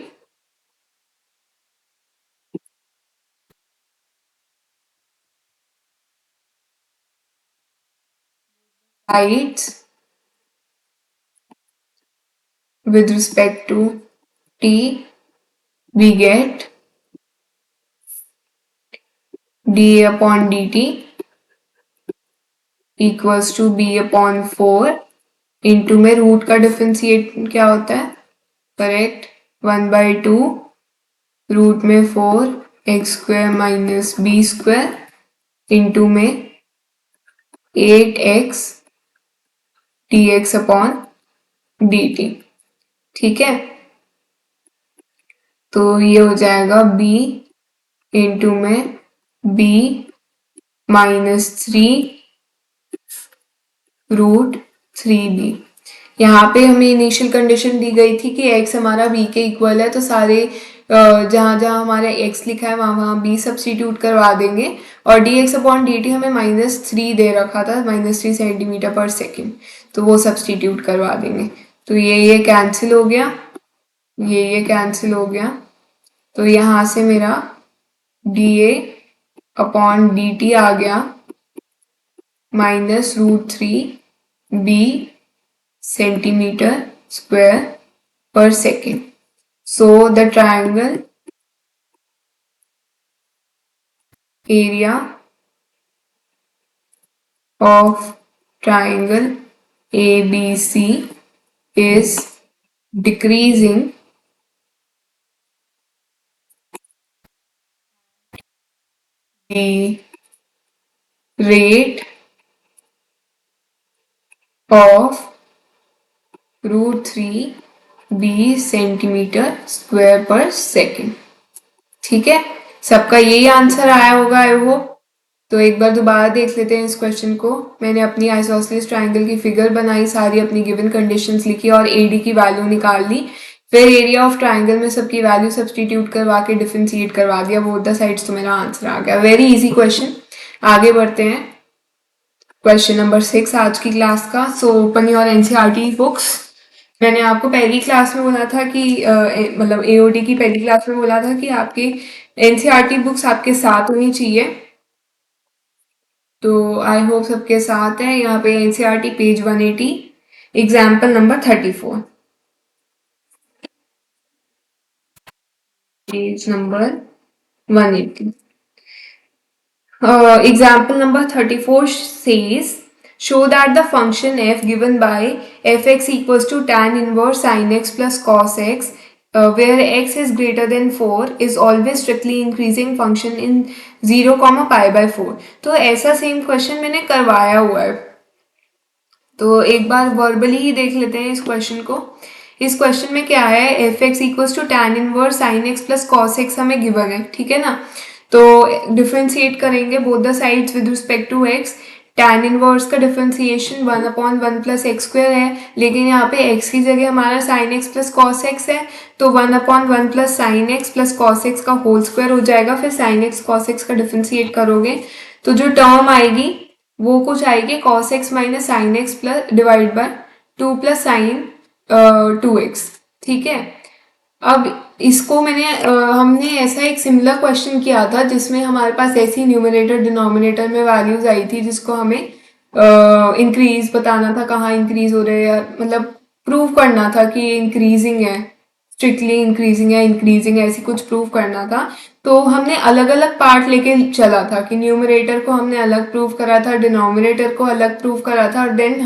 sides with respect to t, we get dA upon dt equals to b upon 4 into में रूट का डिफरेंशिएट क्या होता है, करेक्ट, 1/2 रूट में 4 x² माइनस b² इंटू में 8x dx upon dt। ठीक है, तो ये हो जाएगा b इंटू में b -3 रूट 3b। यहाँ पे हमें इनिशियल कंडीशन दी गई थी कि x हमारा b के इक्वल है, तो सारे जहाँ जहाँ हमारा x लिखा है वहाँ वहाँ b सब्स्टिट्यूट करवा देंगे, और dx अपॉन dt हमें -3 दे रखा था, -3 सेंटीमीटर पर सेकेंड, तो वो सब्स्टिट्यूट करवा देंगे। तो ये कैंसिल हो गया, ये कैंसिल हो गया, तो यहाँ से मेरा dA अपॉन dt आ गया -√3b centimeter square per second. So the triangle area of triangle ABC is decreasing the rate of √3b centimeter square per second। ठीक है, सबका यही आंसर आया होगा आई होप। तो एक बार दोबारा देख लेते हैं इस क्वेश्चन को। मैंने अपनी आइसोसेलेस ट्रायंगल की फिगर बनाई, सारी अपनी गिवन कंडीशंस लिखी और एडी की वैल्यू निकाल ली, फिर एरिया ऑफ ट्रायंगल में सबकी वैल्यू सब्स्टिट्यूट करवा के डिफरेंशिएट करवा दिया बोथ द साइड्स, तो मेरा आंसर आ गया। Very easy question. आगे बढ़ते हैं, क्वेश्चन नंबर 6 आज की क्लास का। So open your NCERT books. मैंने आपको पहली क्लास में बोला था कि मतलब एओडी की पहली क्लास में बोला था कि आपके एनसीईआरटी बुक्स आपके साथ होनी चाहिए, तो आई होप सबके साथ है। यहाँ पे NCERT page 180, example number 34, page number 180। Example number 34 says, show that the function f given by fx equals to tan inverse sin x plus cos x, where x is greater than 4 is always strictly increasing function in 0, π/4। तो ऐसा same question मैंने करवाया हुआ है, तो एक बार verbally ही देख लेते हैं इस क्वेश्चन को। इस क्वेश्चन में क्या है, f x equals to tan inverse sine x plus cos x हमें गिवन है, ठीक है ना। तो डिफ्रेंशिएट करेंगे both the sides with respect to x. Tan inverse का डिफ्रेंशिएशन 1/1 प्लस एक्स स्क्वायर है, लेकिन यहाँ पे x की जगह हमारा sine x plus cos x है, तो 1/1 plus sine x plus cos x का होल स्क्वायर हो जाएगा। फिर साइन एक्स कॉस एक्स का डिफ्रेंशिएट करोगे तो जो टर्म आएगी वो कुछ आएगी cos x minus sign x plus divide by 2 plus sign 2x। ठीक है, अब इसको हमने ऐसा एक सिमिलर क्वेश्चन किया था जिसमें हमारे पास ऐसी न्यूमरेटर डिनोमिनेटर में वैल्यूज आई थी, जिसको हमें इंक्रीज बताना था, कहाँ इंक्रीज हो रहे हैं, मतलब प्रूव करना था कि इंक्रीजिंग है, स्ट्रिक्टली इंक्रीजिंग है, इंक्रीजिंग है, ऐसी कुछ प्रूव करना था। तो हमने अलग अलग पार्ट लेके चला था कि न्यूमरेटर को हमने अलग प्रूव करा था, डिनोमिनेटर को अलग प्रूव करा था, और देन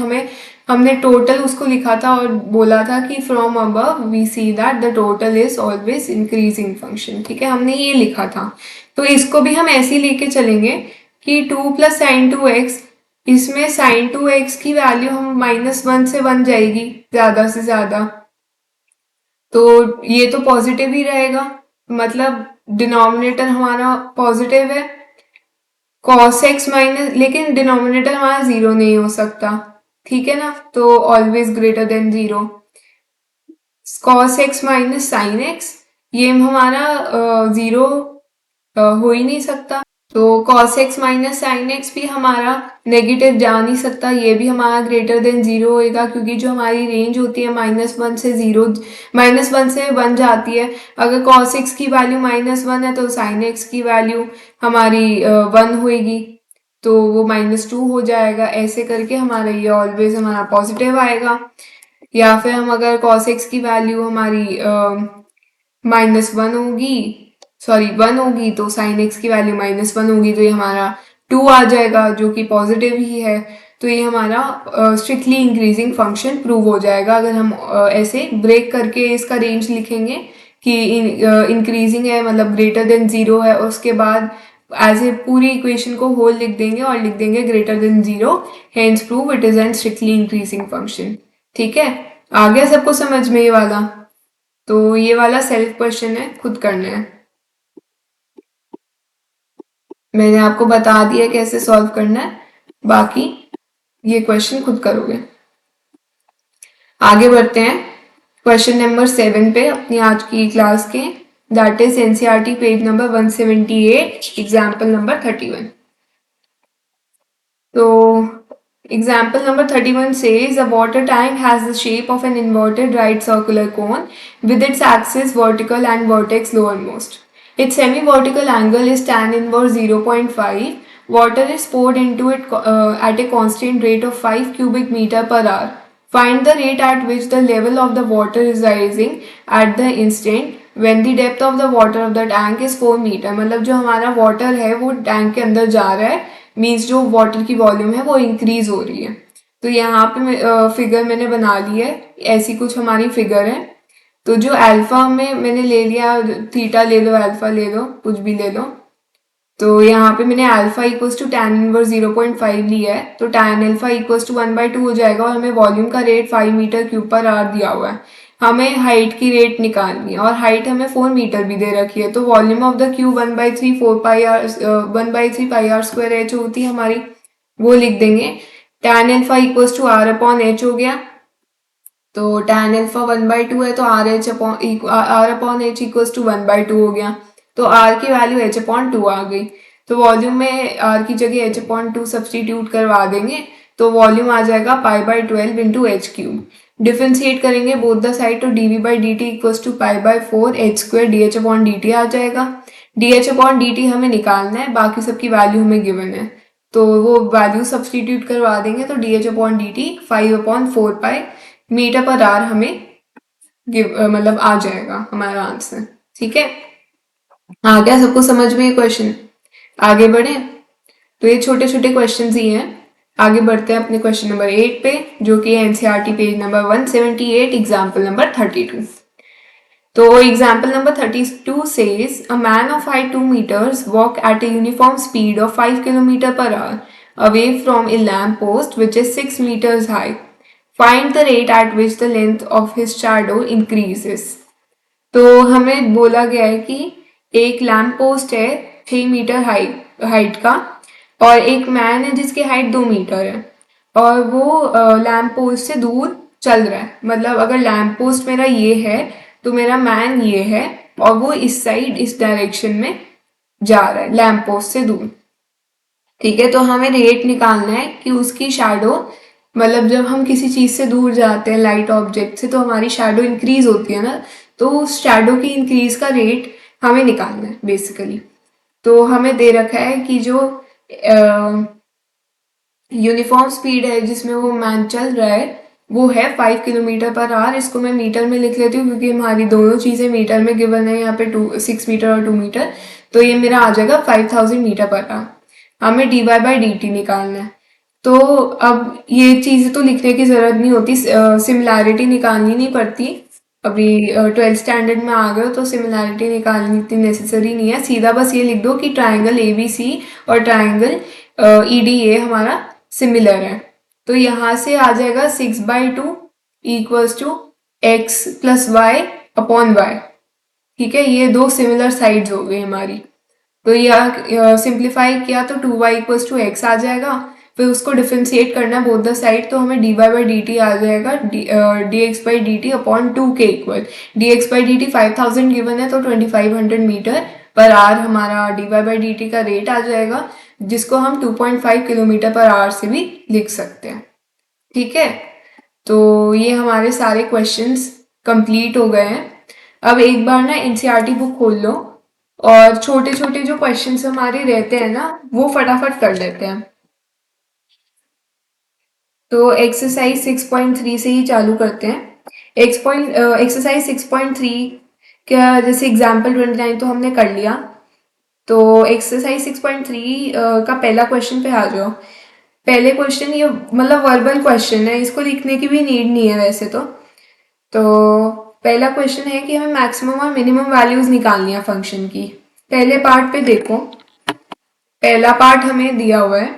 हमने टोटल उसको लिखा था और बोला था कि from above we see that the total is always increasing function. ठीक है, हमने ये लिखा था। तो इसको भी हम ऐसे ही लेके चलेंगे कि 2 प्लस साइन 2x, इसमें साइन 2x की वैल्यू हम -1 से 1 जाएगी ज्यादा से ज्यादा, तो ये तो पॉजिटिव ही रहेगा, मतलब डिनोमिनेटर हमारा पॉजिटिव है। cos x माइनस, लेकिन डिनोमिनेटर हमारा 0 नहीं हो सकता, ठीक है ना, तो always greater than 0। cos x minus sine x, ये हमारा 0 हो ही नहीं सकता, तो cos x minus sine x भी हमारा नेगेटिव जा नहीं सकता, ये भी हमारा ग्रेटर देन 0 होएगा, क्योंकि जो हमारी रेंज होती है -1 से 0, -1 से 1 जाती है। अगर cos x की वैल्यू -1 है तो sin x की वैल्यू हमारी 1 होएगी, तो वो -2 हो जाएगा। ऐसे करके हमारा ये ऑलवेज हमारा पॉजिटिव आएगा। या फिर हम अगर cos x की वैल्यू हमारी -1 होगी, सॉरी 1 होगी, तो sin x की वैल्यू -1 होगी, तो ये हमारा 2 आ जाएगा जो कि पॉजिटिव ही है। तो ये हमारा स्ट्रिक्टली इंक्रीजिंग फंक्शन प्रूव हो जाएगा अगर हम ऐसे ब्रेक करके इसका रेंज लिखेंगे कि इंक्रीजिंग है मतलब ग्रेटर देन 0 है, और उसके बाद एज ए पूरी इक्वेशन को होल लिख देंगे और लिख देंगे greater than 0, hence prove it is an strictly increasing function. ठीक है, आ गया सबको समझ में ये वाला? तो ये वाला सेल्फ क्वेश्चन है, खुद करना है। मैंने आपको बता दिया कैसे सॉल्व करना है, बाकी ये क्वेश्चन खुद करोगे। आगे बढ़ते हैं क्वेश्चन नंबर 7 पे अपनी आज की क्लास के, that is NCERT page number 178, example number 31। तो example number 31 says a water tank has the shape of an inverted right circular cone with its axis vertical and vertex lowermost. Its semi-vertical angle is tan inverse 0.5. Water is poured into it at a constant rate of 5 cubic meter per hour. Find the rate at which the level of the water is rising at the instant when the depth of the water of the tank is 4 meter. मतलब जो हमारा water है वो tank के अंदर जा रहा है, मीन्स जो वाटर की वॉल्यूम है वो इंक्रीज हो रही है। तो यहाँ पे फिगर मैंने बना ली है, ऐसी कुछ हमारी फिगर है। तो जो अल्फा में मैंने ले लिया, थीटा ले लो, अल्फा ले लो, कुछ भी ले लो। तो यहाँ पे मैंने alpha equals to tan inverse 0.5 लिया है, तो tan अल्फा इक्वल्स टू 1/2 हो जाएगा, और हमें वॉल्यूम का rate 5 metre cube per hour दिया हुआ है। हमें हाइट की रेट निकालनी है और हाइट हमें 4 मीटर भी दे रखी है। तो volume of the cube 1/3 4 pi r 1/3 pi are square h होती है हमारी, वो लिख देंगे। tan alpha equals to r upon h हो गया, तो tan अल्फा 1/2 है, तो r upon h equals to 1/2 हो गया। तो r की वैल्यू h अपॉन 2 आ गई। तो वॉल्यूम में r की जगह h अपॉन 2 सब्सटीट्यूट करवा देंगे, तो वॉल्यूम आ जाएगा π/12 इंटू एच क्यूब। डिफ्रेंशिएट करेंगे बोथ द साइड, तो dv/dt equals to π/4 H square D H upon D T आ जाएगा। D H upon D T हमें निकालना है, बाकी सबकी वैल्यू हमें गिवन है, तो वो वैल्यू सब्सटीट्यूट करवा देंगे। तो d H upon D t 5/4 pi metre per hour हमें मतलब आ जाएगा हमारा आंसर। ठीक है, आ गया सबको समझ में ये क्वेश्चन? आगे बढ़े, तो ये छोटे छोटे क्वेश्चन ही हैं। आगे बढ़ते हैं अपने क्वेश्चन नंबर 8 पे, जो कि NCERT page number 178, example number 32। तो example number 32 says a man of height 2 meters walk at a uniform speed of 5 kilometer per hour away from a lamp post which is 6 meters high. Find the rate at which the length of his shadow increases. तो हमें बोला गया है कि एक lamp post है 6 metre height का, और एक मैन है जिसकी हाइट 2 मीटर है, और वो लैम्प पोस्ट से दूर चल रहा है। मतलब अगर लैम्प पोस्ट मेरा ये है तो मेरा मैन ये है, और वो इस साइड इस डायरेक्शन में जा रहा है लैम्प पोस्ट से दूर। ठीक है, तो हमें रेट निकालना है कि उसकी शैडो, मतलब जब हम किसी चीज से दूर जाते हैं लाइट ऑब्जेक्ट से, तो हमारी शैडो इंक्रीज होती है ना, तो उस शैडो की इंक्रीज का रेट हमें निकालना है बेसिकली। तो हमें दे रखा है कि जो यूनिफॉर्म स्पीड है जिसमें वो मैन चल रहा है वो है 5 किलोमीटर पर आवर। इसको मैं मीटर में लिख लेती हूँ क्योंकि हमारी दोनों चीज़ें मीटर में गिवन है, यहाँ पे 6 मीटर और 2 मीटर, तो ये मेरा आ जाएगा 5000 मीटर पर आवर। हमें dy/dt निकालना है। तो अब ये चीज़ें तो लिखने की ज़रूरत नहीं होती, सिमिलैरिटी निकालनी नहीं पड़ती। अभी 12th स्टैंडर्ड में आ गए हो तो सिमिलैरिटी निकालनी इतनी नेसेसरी नहीं है। सीधा बस ये लिख दो कि ट्राइंगल ABC और ट्राइंगल EDA हमारा सिमिलर है। तो यहाँ से आ जाएगा 6/2 equals to x plus y upon y. ठीक है, ये दो सिमिलर साइड्स हो गई हमारी। तो यह सिंप्लीफाई किया तो 2y इक्वल्स टू x आ जाएगा। फिर उसको डिफ्रेंशिएट करना बोथ द साइड, तो हमें dy/dt आ जाएगा dx/dt upon 2k equal dx/dt 5000 given है, तो 2500 मीटर पर आवर हमारा dy/dt का रेट आ जाएगा, जिसको हम 2.5 किलोमीटर पर आवर से भी लिख सकते हैं। ठीक है, तो ये हमारे सारे क्वेश्चंस कंप्लीट हो गए हैं। अब एक बार ना एनसीईआरटी बुक खोल लो और छोटे छोटे जो क्वेश्चंस हमारे रहते हैं ना वो फटाफट कर लेते हैं। तो एक्सरसाइज 6.3 से ही चालू करते हैं। एक्सरसाइज 6.3 का जैसे एग्जाम्पल 29 तो हमने कर लिया। तो एक्सरसाइज 6.3 का पहला क्वेश्चन पे आ जाओ। पहले क्वेश्चन ये मतलब वर्बल क्वेश्चन है, इसको लिखने की भी नीड नहीं है वैसे तो पहला क्वेश्चन है कि हमें मैक्सिमम और मिनिमम वैल्यूज निकालनी है फंक्शन की। पहले पार्ट पे देखो, पहला पार्ट हमें दिया हुआ है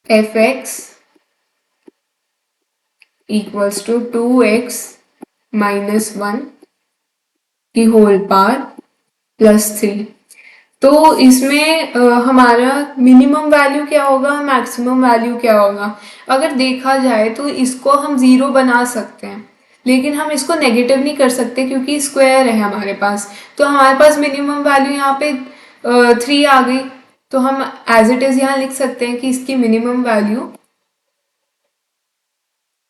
f(x) equals to 2x minus 1 की होल पावर प्लस 3। तो इसमें हमारा मिनिमम वैल्यू क्या होगा, मैक्सिमम वैल्यू क्या होगा। अगर देखा जाए तो इसको हम जीरो बना सकते हैं, लेकिन हम इसको नेगेटिव नहीं कर सकते क्योंकि स्क्वायर है हमारे पास। तो हमारे पास मिनिमम वैल्यू यहाँ पे 3 आ गई, तो हम एज इट इज यहाँ लिख सकते हैं कि इसकी मिनिमम वैल्यू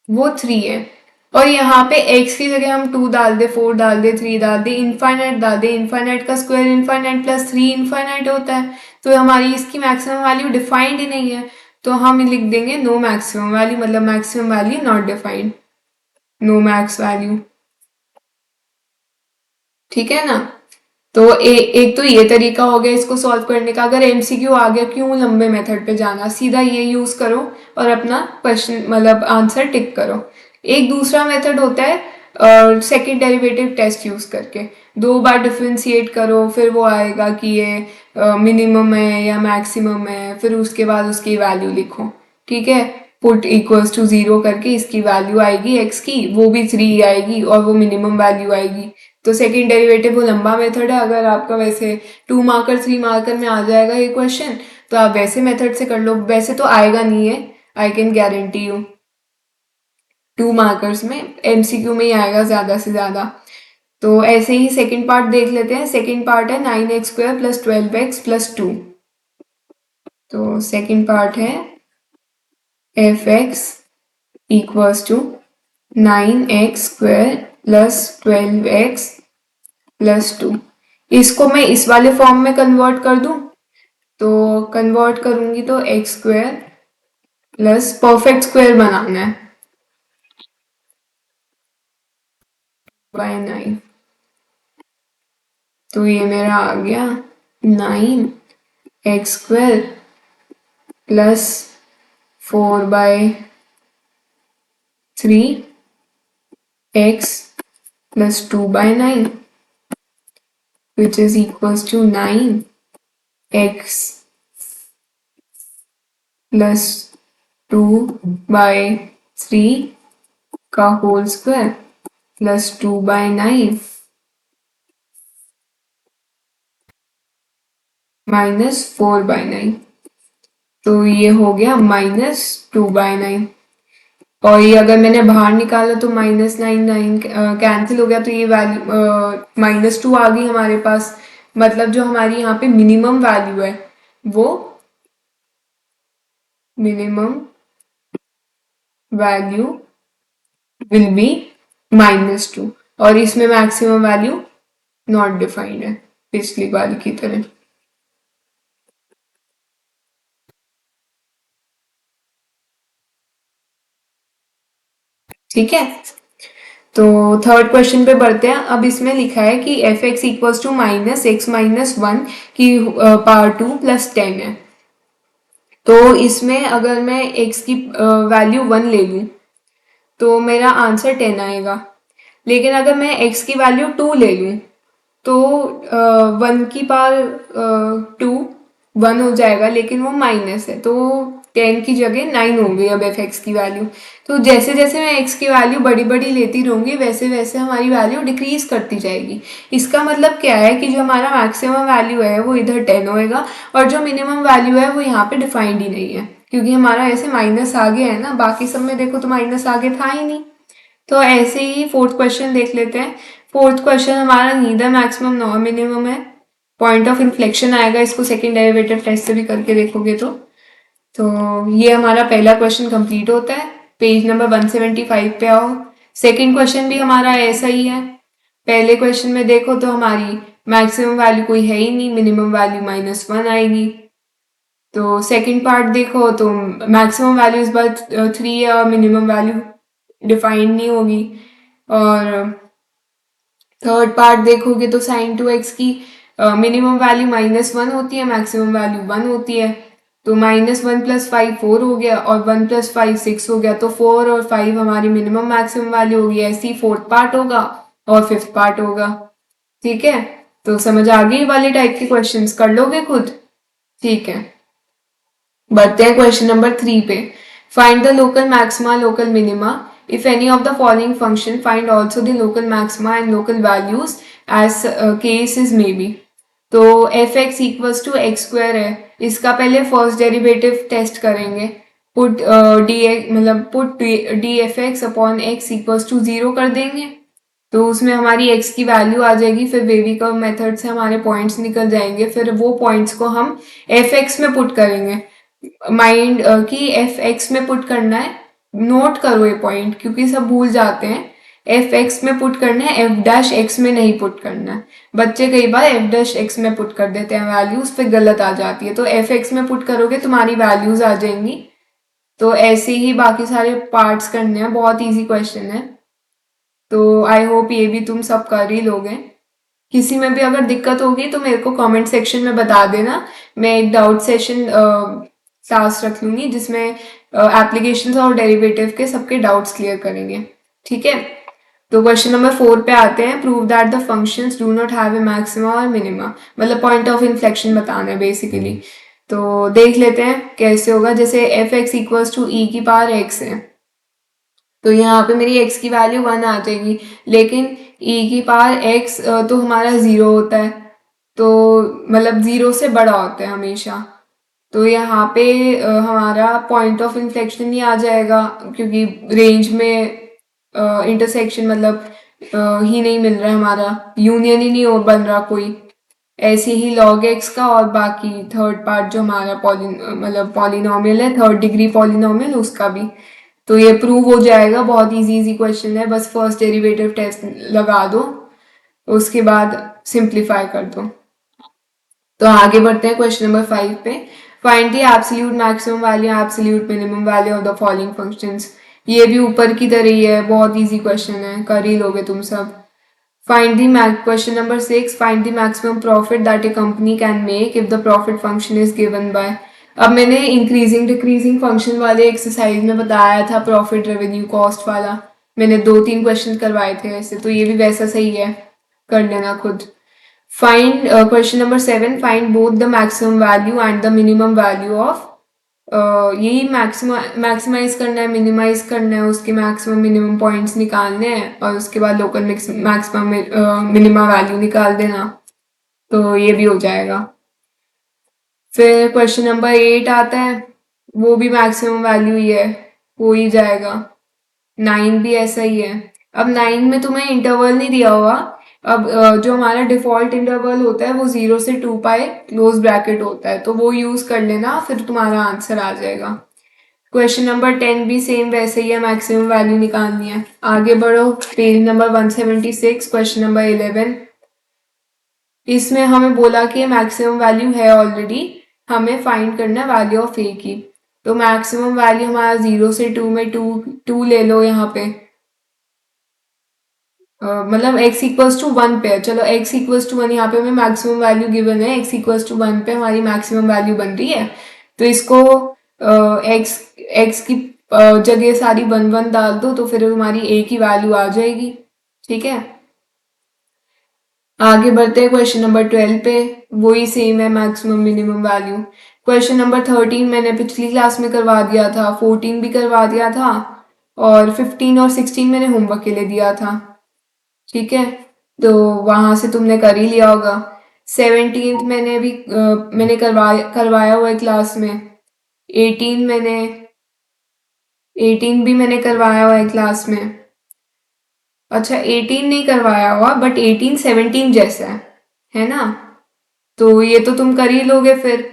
वो 3 है। और यहाँ पे x की जगह हम 2 डाल दे, 4 डाल दे, 3 डाल दे, इनफाइनाइट डाल दे। इनफाइनाइट का स्क्वायर इनफाइनाइट प्लस 3 इनफाइनाइट होता है, तो हमारी इसकी मैक्सिमम वैल्यू डिफाइंड ही नहीं है। तो हम लिख देंगे नो मैक्सिमम वैल्यू, मतलब maximum value not defined, no max value. ठीक है ना। तो एक तो ये तरीका हो गया इसको सॉल्व करने का। अगर एमसीक्यू आ गया क्यों लंबे मेथड पे जाना, सीधा ये यूज करो और अपना क्वेश्चन मतलब आंसर टिक करो। एक दूसरा मेथड होता है सेकेंड डेरिवेटिव टेस्ट यूज करके, 2 बार डिफ्रेंशिएट करो, फिर वो आएगा कि ये मिनिमम है या मैक्सिमम है, फिर उसके बाद उसकी वैल्यू लिखो। ठीक है, पुट इक्वल्स टू 0 करके इसकी वैल्यू आएगी x की, वो भी 3 आएगी और वो मिनिमम वैल्यू आएगी। तो सेकेंड डेरिवेटिव वो लंबा मेथड है। अगर आपका वैसे 2 मार्कर 3 मार्कर में आ जाएगा ये क्वेश्चन, तो आप वैसे मेथड से कर लो। वैसे तो आएगा नहीं है, I can guarantee you. 2 markers में एमसीक्यू में ही आएगा ज्यादा से ज्यादा। तो ऐसे ही सेकेंड पार्ट देख लेते हैं। सेकेंड पार्ट है 9x² प्लस 12x प्लस 2। तो सेकेंड पार्ट है f(x) equals to 9x² plus 12x plus 2। इसको मैं इस वाले फॉर्म में कन्वर्ट कर दूं, तो कन्वर्ट करूंगी तो x² प्लस परफेक्ट स्क्वायर बनाना है बाय 9। तो ये मेरा आ गया 9x² plus 4/3 x plus 2/9 which is equals to 9x plus 2/3 का होल स्क्वायर प्लस 2/9 माइनस 4/9। तो ये हो गया -2/9। और ये अगर मैंने बाहर निकाला तो -9 कैंसिल हो गया, तो ये वैल्यू -2 आ गई हमारे पास। मतलब जो हमारी यहाँ पे मिनिमम वैल्यू है वो मिनिमम वैल्यू विल बी -2, और इसमें मैक्सिमम वैल्यू नॉट डिफाइंड है पिछली बार की तरह। ठीक है, तो थर्ड क्वेश्चन पे बढ़ते हैं। अब इसमें लिखा है कि f(x) इक्वल्स टू -x-1 की पावर 2 प्लस 10 है। तो इसमें अगर मैं x की वैल्यू 1 ले लूँ तो मेरा आंसर 10 आएगा। लेकिन अगर मैं x की वैल्यू 2 ले लूँ तो 1 की पावर 2 1 हो जाएगा, लेकिन वो माइनस है, तो 10 की जगह 9 हो गई अब f(x) की वैल्यू। तो जैसे जैसे मैं x की वैल्यू बड़ी बड़ी लेती रहूंगी वैसे वैसे हमारी वैल्यू डिक्रीज करती जाएगी। इसका मतलब क्या है कि जो हमारा मैक्सिमम वैल्यू है वो इधर 10 होएगा, और जो मिनिमम वैल्यू है वो यहाँ पे डिफाइंड ही नहीं है, क्योंकि हमारा ऐसे माइनस आगे है ना। बाकी सब में देखो तो माइनस आगे था ही नहीं। तो ऐसे ही फोर्थ क्वेश्चन देख लेते हैं। फोर्थ क्वेश्चन हमारा नीदर मैक्सिमम नॉर मिनिमम है। पॉइंट ऑफ इन्फ्लेक्शन आएगा, इसको सेकंड डेरिवेटिव टेस्ट से भी करके देखोगे तो। तो ये हमारा पहला क्वेश्चन कंप्लीट होता है। पेज नंबर 175 पे आओ। सेकंड क्वेश्चन भी हमारा ऐसा ही है। पहले क्वेश्चन में देखो तो हमारी मैक्सिमम वैल्यू कोई है ही नहीं, मिनिमम वैल्यू -1 आएगी। तो सेकंड पार्ट देखो तो मैक्सिमम वैल्यू इस बार 3 है और मिनिमम वैल्यू डिफाइंड नहीं होगी। और थर्ड पार्ट देखोगे तो sin 2x की मिनिमम वैल्यू -1 होती है, मैक्सिमम वैल्यू 1 होती है। तो -1 + 5 4 हो गया और 1 + 5 6 हो गया। तो 4 और 5 हमारी मिनिमम मैक्सिमम वैल्यू होगी। ऐसी फोर्थ पार्ट होगा और फिफ्थ पार्ट होगा। ठीक है, तो समझ आ गई वाले टाइप के क्वेश्चंस कर लोगे खुद। ठीक है, बढ़ते हैं क्वेश्चन नंबर 3 पे। Find the local maxima, local minima if any of the following function, find also the local maxima and local values as case is may be। तो f(x) equals to x square है, इसका पहले first derivative test करेंगे। Put d मतलब put d f x upon x equals to 0 कर देंगे। तो उसमें हमारी x की वैल्यू आ जाएगी। फिर वेवी कर्व मेथड से हमारे पॉइंट्स निकल जाएंगे। फिर वो पॉइंट्स को हम f(x) में पुट करेंगे। माइंड कि f(x) में पुट करना है, नोट करो ये पॉइंट क्योंकि सब भूल जाते हैं। f(x) में पुट करना है, f'(x) में नहीं पुट करना है। बच्चे कई बार f'(x) में पुट कर देते हैं वैल्यूज, फिर गलत आ जाती है। तो f(x) में पुट करोगे तुम्हारी वैल्यूज आ जाएंगी। तो ऐसे ही बाकी सारे पार्ट्स करने हैं, बहुत ईजी क्वेश्चन है। तो आई होप ये भी तुम सब कर ही लोगे। किसी में भी अगर दिक्कत होगी तो मेरे को कमेंट सेक्शन में बता देना। मैं एक डाउट सेशन क्लास रख लूंगी जिसमें एप्लीकेशंस और डेरिवेटिव के सबके डाउट्स क्लियर करेंगे। ठीक है, तो क्वेश्चन नंबर 4 पे आते हैं। Prove that the functions do not have a maxima और मिनिमा, मतलब पॉइंट ऑफ इन्फ्लेक्शन बताना है बेसिकली। तो देख लेते हैं कैसे होगा। जैसे f(x) इक्वल्स टू e की पावर x है, तो यहाँ पे मेरी x की वैल्यू 1 आ जाएगी। लेकिन e की पावर x तो हमारा 0 होता है, तो मतलब 0 से बड़ा होता है हमेशा। तो यहाँ पे हमारा पॉइंट ऑफ इन्फ्लेक्शन ही आ जाएगा क्योंकि रेंज में इंटरसेक्शन मतलब ही नहीं मिल रहा है, हमारा यूनियन ही नहीं हो बन रहा कोई। ऐसे ही log x का और बाकी थर्ड पार्ट जो हमारा मतलब पॉलिनोमियल है, थर्ड डिग्री पॉलिनोमियल, उसका भी। तो ये प्रूव हो जाएगा। बहुत इजी इजी क्वेश्चन है, बस फर्स्ट डेरिवेटिव टेस्ट लगा दो, उसके बाद सिंप्लीफाई कर दो। तो आगे बढ़ते हैं क्वेश्चन नंबर 5 पे। Find the absolute maximum value, absolute minimum value of the following functions. ये भी ऊपर की तरह ही है, बहुत इजी क्वेश्चन है, कर ही लोगे तुम सब। Find the question number 6, find the maximum profit that A company can make if the profit function is given by. अब मैंने इंक्रीजिंग डिक्रीजिंग फंक्शन वाले एक्सरसाइज में बताया था प्रॉफिट रेवेन्यू कॉस्ट वाला, मैंने 2-3 क्वेश्चन करवाए थे ऐसे, तो ये भी वैसा सही है, कर लेना खुद। Find question number 7, find both the maximum value and the minimum value of. यही मैक्सिमाइज करना है, मिनिमाइज करना है, उसके मैक्सिमम मिनिमम पॉइंट्स निकालने हैं और उसके बाद लोकल मैक्सिमम मिनिमा वैल्यू निकाल देना। तो ये भी हो जाएगा। फिर क्वेश्चन नंबर 8 आता है, वो भी मैक्सिमम वैल्यू ही है, हो ही जाएगा। 9 भी ऐसा ही है। अब 9 में तुम्हें इंटरवल नहीं दिया हुआ। अब जो हमारा डिफॉल्ट इंटरवल होता है वो 0 से 2 पाई क्लोज ब्रैकेट होता है, तो वो यूज कर लेना, फिर तुम्हारा आंसर आ जाएगा। क्वेश्चन नंबर 10 भी सेम वैसे ही है, मैक्सिमम वैल्यू निकालनी है। आगे बढ़ो, पेज नंबर 176, क्वेश्चन नंबर 11। इसमें हमें बोला कि मैक्सिमम वैल्यू है ऑलरेडी, हमें फाइंड करना है वैल्यू ऑफ ए की। तो मैक्सिमम वैल्यू हमारा 0 से 2 में 2 ले लो यहाँ पे। मतलब x इक्वल्स टू 1 पे है। चलो x इक्वल्स टू 1, यहाँ पे हमें मैक्सिमम वैल्यू गिवन है, x इक्वल्स टू 1 पे हमारी मैक्सिमम वैल्यू बन रही है। तो इसको x की जगह सारी 1 1 डाल दो, तो फिर हमारी a की वैल्यू आ जाएगी। ठीक है, आगे बढ़ते हैं क्वेश्चन नंबर 12 पे। वही सेम है, maximum minimum value. Question number 13 मैंने पिछली क्लास में करवा दिया था, 14 भी करवा दिया था, और 15 और 16 मैंने होमवर्क के लिए दिया था। ठीक है, तो वहां से तुमने कर ही लिया होगा। 17 मैंने भी मैंने करवाया हुआ है क्लास में। 18 मैंने 18 भी मैंने करवाया हुआ है क्लास में। अच्छा, 18 नहीं करवाया हुआ, बट 18 17 जैसा है ना। तो ये तो तुम कर ही लोगे फिर।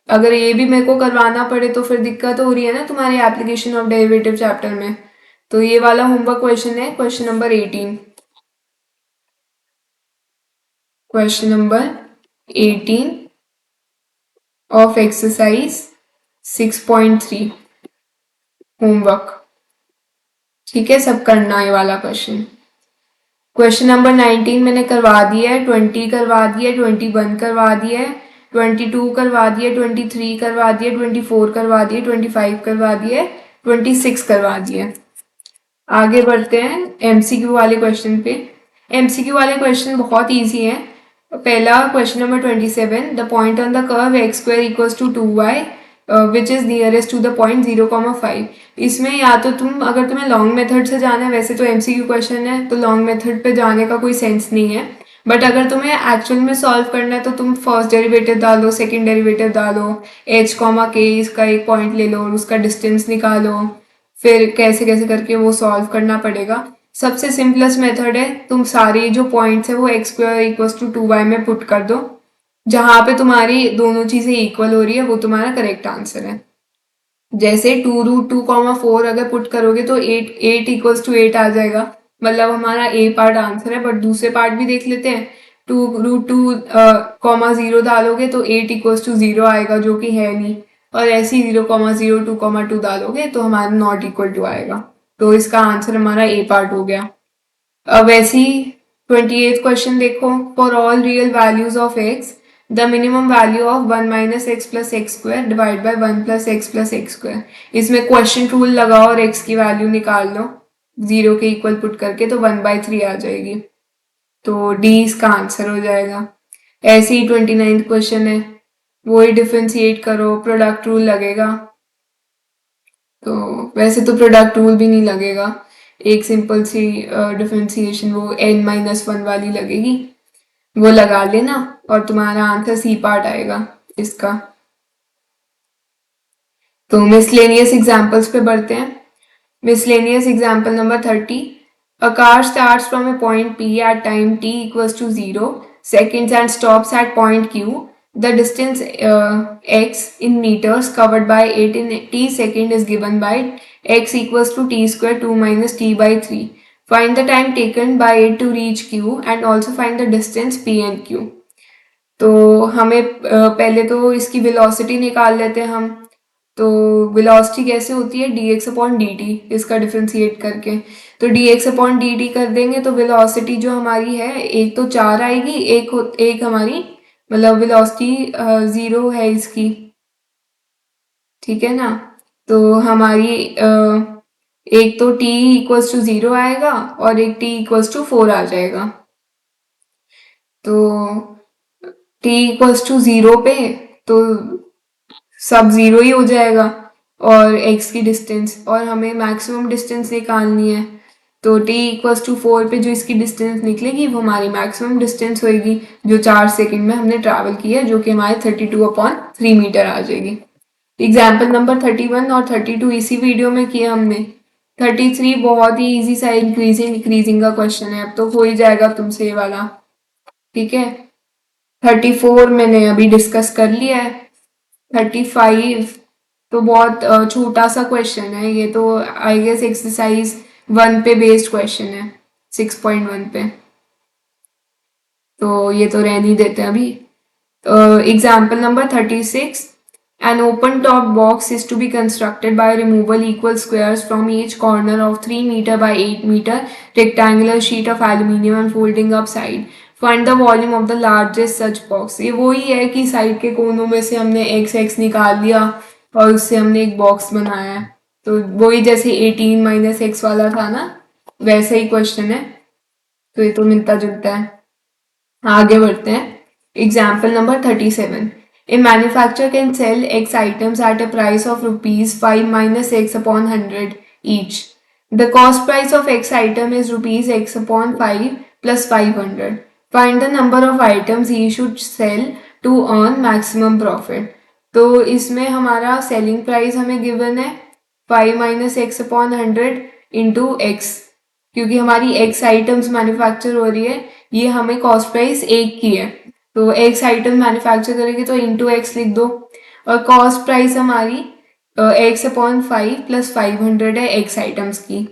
अगर ये भी मेरे को करवाना पड़े तो फिर दिक्कत हो रही है ना तुम्हारी एप्लीकेशन ऑफ डेरिवेटिव चैप्टर में। तो ये वाला होमवर्क क्वेश्चन है, question number 18। Question number 18 of exercise 6.3 homework. ठीक है, सब करना ये वाला क्वेश्चन। क्वेश्चन नंबर 19 मैंने करवा दिया है, 20 करवा दिया है, 21 करवा दिया है, 22 करवा दिया, 23 करवा दिया, 24 करवा दिया, 25 करवा दिया, 26 करवा दिया। आगे बढ़ते हैं एमसीक्यू वाले क्वेश्चन पे। एमसीक्यू वाले क्वेश्चन बहुत इजी है। पहला question number 27, the point on the curve x square equals to 2y which is nearest to the point 0,5। इसमें या तो तुम, अगर तुम्हें लॉन्ग मेथड से जाना है, वैसे तो एमसीक्यू क्वेश्चन है तो लॉन्ग मेथड पे जाने का कोई सेंस नहीं है, बट अगर तुम्हें एक्चुअल में सॉल्व करना है तो तुम फर्स्ट डेरिवेटिव डालो, सेकंड डेरिवेटिव डालो, एच कॉमा के इसका एक पॉइंट ले लो और उसका डिस्टेंस निकालो, फिर कैसे कैसे करके वो सॉल्व करना पड़ेगा। सबसे सिंपलेस्ट मेथड है, तुम सारे जो पॉइंट्स है वो x square equals to 2y में पुट कर दो, जहां पे तुम्हारी दोनों चीजें इक्वल हो रही है वो तुम्हारा करेक्ट आंसर है। जैसे 2√2,4 अगर पुट करोगे तो 8 इक्वल्स टू 8 आ जाएगा, मतलब हमारा ए पार्ट आंसर है। बट दूसरे पार्ट भी देख लेते हैं, 2√2,0 डालोगे तो 8 इक्वल्स टू 0 आएगा, जो कि है नहीं। और ऐसे ही 0,02,2 डालोगे तो हमारा नॉट इक्वल टू आएगा। तो इसका आंसर हमारा ए पार्ट हो गया। अब वैसे ही 28th क्वेश्चन देखो, for all real values of x the minimum value of 1 minus x plus x square divide by 1 plus x square. इसमें क्वेश्चन रूल लगाओ और एक्स की वैल्यू निकाल लो, 0 के इक्वल पुट करके तो 1/3 आ जाएगी। तो डी इसका आंसर हो जाएगा। ऐसे ही 29th क्वेश्चन है, वही डिफ्रेंशिएट करो, प्रोडक्ट रूल लगेगा। तो वैसे तो प्रोडक्ट रूल भी नहीं लगेगा, एक सिंपल सी डिफ्रेंशिएशन वो n-1 वाली लगेगी, वो लगा लेना और तुम्हारा आंसर सी पार्ट आएगा इसका। तो मिसलेनियस एग्जांपल्स पे बढ़ते हैं। Miscellaneous example number 30, a car starts from A point P at time t equals to 0 seconds and stops at point Q. The distance x in meters covered by it in t second is given by x equals to t square 2 minus t by 3. Find the time taken by it to reach Q and also find the distance P and Q. तो हमें पहले तो इसकी velocity निकाल लेते हैं हम। तो वेलोसिटी कैसे होती है, dx अपॉन dt, इसका डिफ्रेंशिएट करके। तो dx अपॉन dt कर देंगे तो वेलोसिटी जो हमारी है, एक तो 4 आएगी, एक हमारी मतलब वेलोसिटी 0 है इसकी, ठीक है ना। तो हमारी एक तो t इक्वल्स टू 0 आएगा और एक t इक्वल्स टू 4 आ जाएगा। तो t इक्वल्स टू 0 पे तो सब 0 ही हो जाएगा, और x की डिस्टेंस, और हमें मैक्सिमम डिस्टेंस निकालनी है। तो t इक्वल्स टू 4 पे जो इसकी डिस्टेंस निकलेगी वो हमारी मैक्सिमम डिस्टेंस होगी, जो 4 सेकंड में हमने ट्रैवल की है, जो कि हमारे 32/3 मीटर आ जाएगी। एग्जाम्पल नंबर 31 और 32 इसी वीडियो में किया हमने। 33 बहुत ही इजी सा इंक्रीजिंग का क्वेश्चन है, अब तो हो ही जाएगा तुमसे ये वाला, ठीक है। 34 मैंने अभी डिस्कस कर लिया है। 35 तो बहुत छोटा सा क्वेश्चन है, ये तो आई गेस एक्सरसाइज 1 पे बेस्ड क्वेश्चन है, 6.1 पे, तो ये तो रहने ही देते हैं अभी। Example number 36, an open top box is to be constructed by removal equal squares from each corner of 3 meter by 8 meter rectangular sheet of aluminium and folding up side. Find the volume of the largest such box. ये वही है कि side के कोनों में से हमने x निकाल लिया और उससे हमने एक बॉक्स बनाया है। तो वही जैसे 18 माइनस एक्स वाला था ना, वैसा ही क्वेश्चन है, तो ये तो मिलता जुलता है। आगे बढ़ते हैं। Example number 37, A manufacturer can sell x items at a price of rupees 5 minus x upon 100 each. The cost price of x item is rupees x upon 5 plus 500. Find the number of items he should sell to earn maximum profit. तो इसमें हमारा selling price हमें given है 5 minus x upon 100 into x, क्योंकि हमारी x items manufacture हो रही है, ये हमें कॉस्ट प्राइस एक की है, तो एक्स आइटम मैन्युफैक्चर करेंगे तो इंटू एक्स लिख दो। और कॉस्ट प्राइस हमारी x/5 प्लस 500 है x आइटम्स की।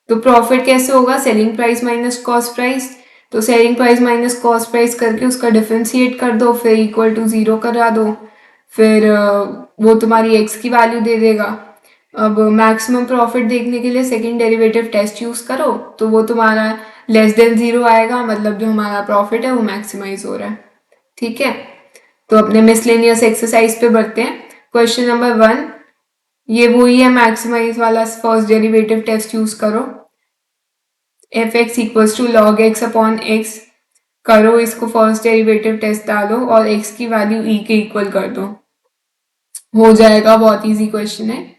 तो प्रॉफिट कैसे होगा, selling price minus cost price. तो selling price minus cost price करके उसका डिफरेंशिएट कर दो, फिर इक्वल टू 0 करा दो, फिर वो तुम्हारी x की वैल्यू दे देगा। अब मैक्सिमम प्रॉफिट देखने के लिए सेकंड डेरिवेटिव टेस्ट यूज करो, तो वो तुम्हारा लेस देन 0 आएगा, मतलब जो हमारा प्रॉफिट है वो मैक्सिमाइज हो रहा है। ठीक है, तो अपने मिसलेनियस एक्सरसाइज पे बढ़ते हैं। क्वेश्चन नंबर 1, ये वही है मैक्सिमाइज वाला, फर्स्ट डेरिवेटिव टेस्ट यूज करो। f(x) equals to log x upon x करो, इसको फर्स्ट डेरिवेटिव टेस्ट डालो और x की वैल्यू e के इक्वल कर दो, हो जाएगा। बहुत इजी क्वेश्चन है।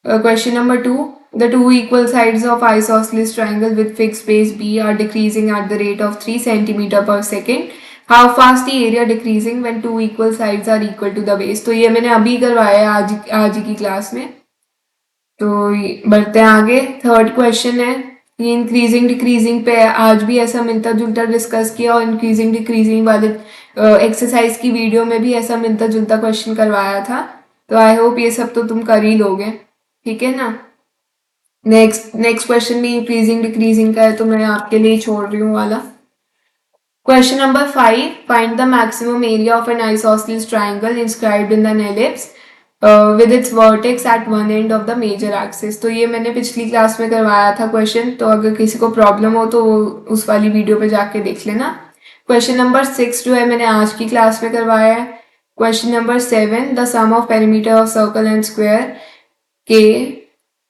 Question number 2. The two equal sides of isosceles triangle with fixed base B are decreasing at the rate of 3 cm per second. How fast the area decreasing when two equal sides are equal to the base? तो ये मैंने अभी करवाया है आज की class में। तो बढ़ते हैं आगे। थर्ड क्वेश्चन है, ये इंक्रीजिंग डिक्रीजिंग पे आज भी ऐसा मिलता जुलता डिस्कस किया, और इंक्रीजिंग डिक्रीजिंग वाले एक्सरसाइज की वीडियो में भी ऐसा मिलता जुलता क्वेश्चन करवाया था। तो आई होप ये सब तो तुम कर ही लोगे, ठीक है ना। नेक्स्ट क्वेश्चन भी इंक्रीजिंग डिक्रीजिंग का है, तो मैं आपके लिए छोड़ रही हूँ वाला। Question number 5, find the maximum area of an isosceles triangle inscribed in an ellipse with its vertex at one end of the major axis. तो ये मैंने पिछली क्लास में करवाया था क्वेश्चन, तो अगर किसी को प्रॉब्लम हो तो वो उस वाली वीडियो पे जाके देख लेना। क्वेश्चन नंबर 6 जो है मैंने आज की क्लास में करवाया है। Question number 7, the sum of perimeter of circle and square के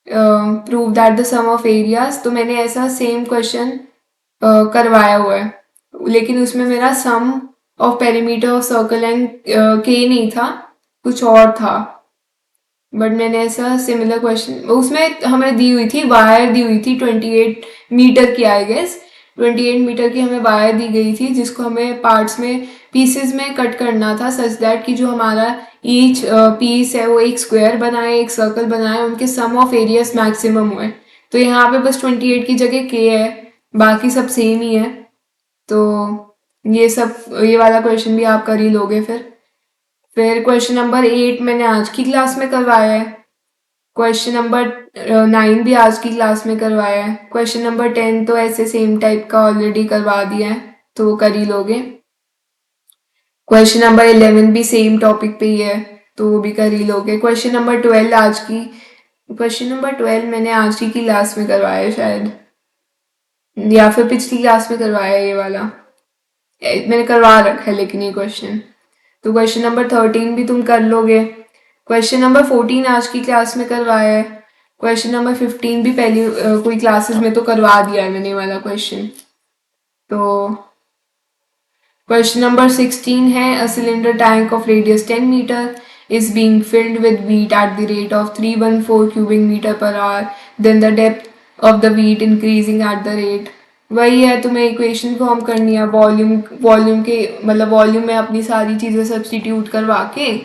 prove that the sum of areas. तो मैंने ऐसा सेम क्वेश्चन करवाया हुआ है, लेकिन उसमें मेरा sum of perimeter of circle and के नहीं था, कुछ और था। बट मैंने ऐसा सिमिलर क्वेश्चन, उसमें हमें दी हुई थी वायर, दी हुई थी 28 मीटर की, आई गेस 28 मीटर की हमें वायर दी गई थी, जिसको हमें पार्ट्स में पीसेस में कट करना था, सच दैट कि जो हमारा ईच पीस है वो एक स्क्वायर बनाए, एक सर्कल बनाए, उनके सम ऑफ एरियाज मैक्सिमम हुए। तो यहाँ पे बस 28 की जगह के है, बाकी सब सेम ही है। तो ये वाला क्वेश्चन भी आप कर ही लोगे। फिर क्वेश्चन नंबर 8 मैंने आज की क्लास में करवाया है। क्वेश्चन नंबर 9 भी आज की क्लास में करवाया है। क्वेश्चन नंबर 10 तो ऐसे सेम टाइप का ऑलरेडी करवा दिया है, तो वो कर ही लोगे। क्वेश्चन नंबर 11 भी सेम टॉपिक पे ही है, तो वो भी कर ही लोगे। क्वेश्चन नंबर 12 मैंने आज की क्लास में करवाया है शायद, या फिर पिछली क्लास में करवाया है। ये वाला मैंने करवा रखा है लेकिन ये क्वेश्चन, तो क्वेश्चन नंबर 13 भी तुम कर लोगे। क्वेश्चन नंबर 14 आज की क्लास में करवाया है। क्वेश्चन नंबर 15 भी पहली कोई क्लासेस में तो करवा दिया है मैंने वाला क्वेश्चन। तो क्वेश्चन नंबर 16 है, a cylinder tank of radius 10 metre is being filled with wheat at the rate of 314 cubic meter per hour, then the depth of the wheat increasing at the rate। वही है, तुम्हें equation form करनी है, volume के मतलब volume में अपनी सारी चीज़ें सब्स्टिट्यूट करवा के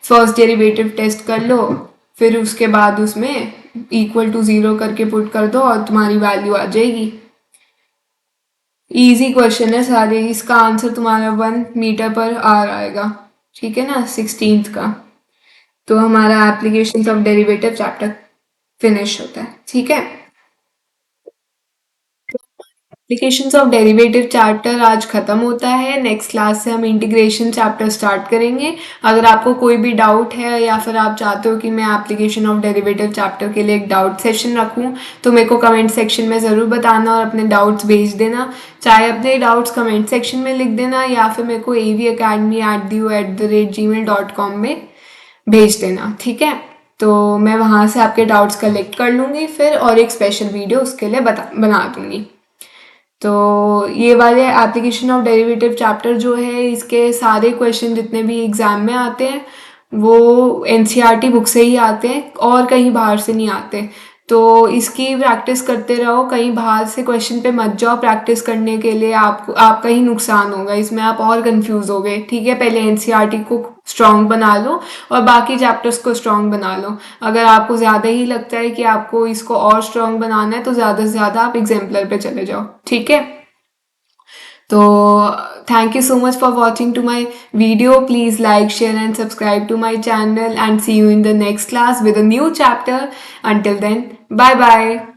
फर्स्ट डेरिवेटिव टेस्ट कर लो, फिर उसके बाद उसमें इक्वल टू 0 करके पुट कर दो और तुम्हारी वैल्यू आ जाएगी। इजी क्वेश्चन है सारे, इसका आंसर तुम्हारा 1 मीटर पर आवर आएगा, ठीक है ना, 16th का। तो हमारा application of derivative chapter finish होता है, ठीक है। एप्लीकेशंस ऑफ डेरिवेटिव चैप्टर आज खत्म होता है। नेक्स्ट क्लास से हम इंटीग्रेशन चैप्टर स्टार्ट करेंगे। अगर आपको कोई भी डाउट है या फिर आप चाहते हो कि मैं एप्लीकेशन ऑफ डेरिवेटिव चैप्टर के लिए एक डाउट सेशन रखूं, तो मेरे को कमेंट सेक्शन में ज़रूर बताना और अपने डाउट्स भेज देना। चाहे अपने डाउट्स कमेंट सेक्शन में लिख देना या फिर मेरे को avacademy@gmail.com में भेज देना, ठीक है। तो मैं वहाँ से आपके डाउट्स कलेक्ट कर लूँगी फिर, और एक स्पेशल वीडियो उसके लिए बना दूँगी। तो ये वाले एप्लीकेशन ऑफ डेरिवेटिव चैप्टर जो है, इसके सारे क्वेश्चन जितने भी एग्ज़ाम में आते हैं वो एनसीईआरटी बुक से ही आते हैं और कहीं बाहर से नहीं आते। तो इसकी प्रैक्टिस करते रहो, कहीं बाहर से क्वेश्चन पे मत जाओ प्रैक्टिस करने के लिए, आपका ही नुकसान होगा, इसमें आप और कंफ्यूज हो गए, ठीक है। पहले एनसीईआरटी को स्ट्रॉन्ग बना लो और बाकी चैप्टर्स को स्ट्रॉन्ग बना लो। अगर आपको ज़्यादा ही लगता है कि आपको इसको और स्ट्रॉन्ग बनाना है तो ज़्यादा से ज़्यादा आप एग्जाम्पलर पे चले जाओ, ठीक है। So thank you so much for watching to my video. Please like, share and subscribe to my channel, and see you in the next class with a new chapter. Until then, bye bye.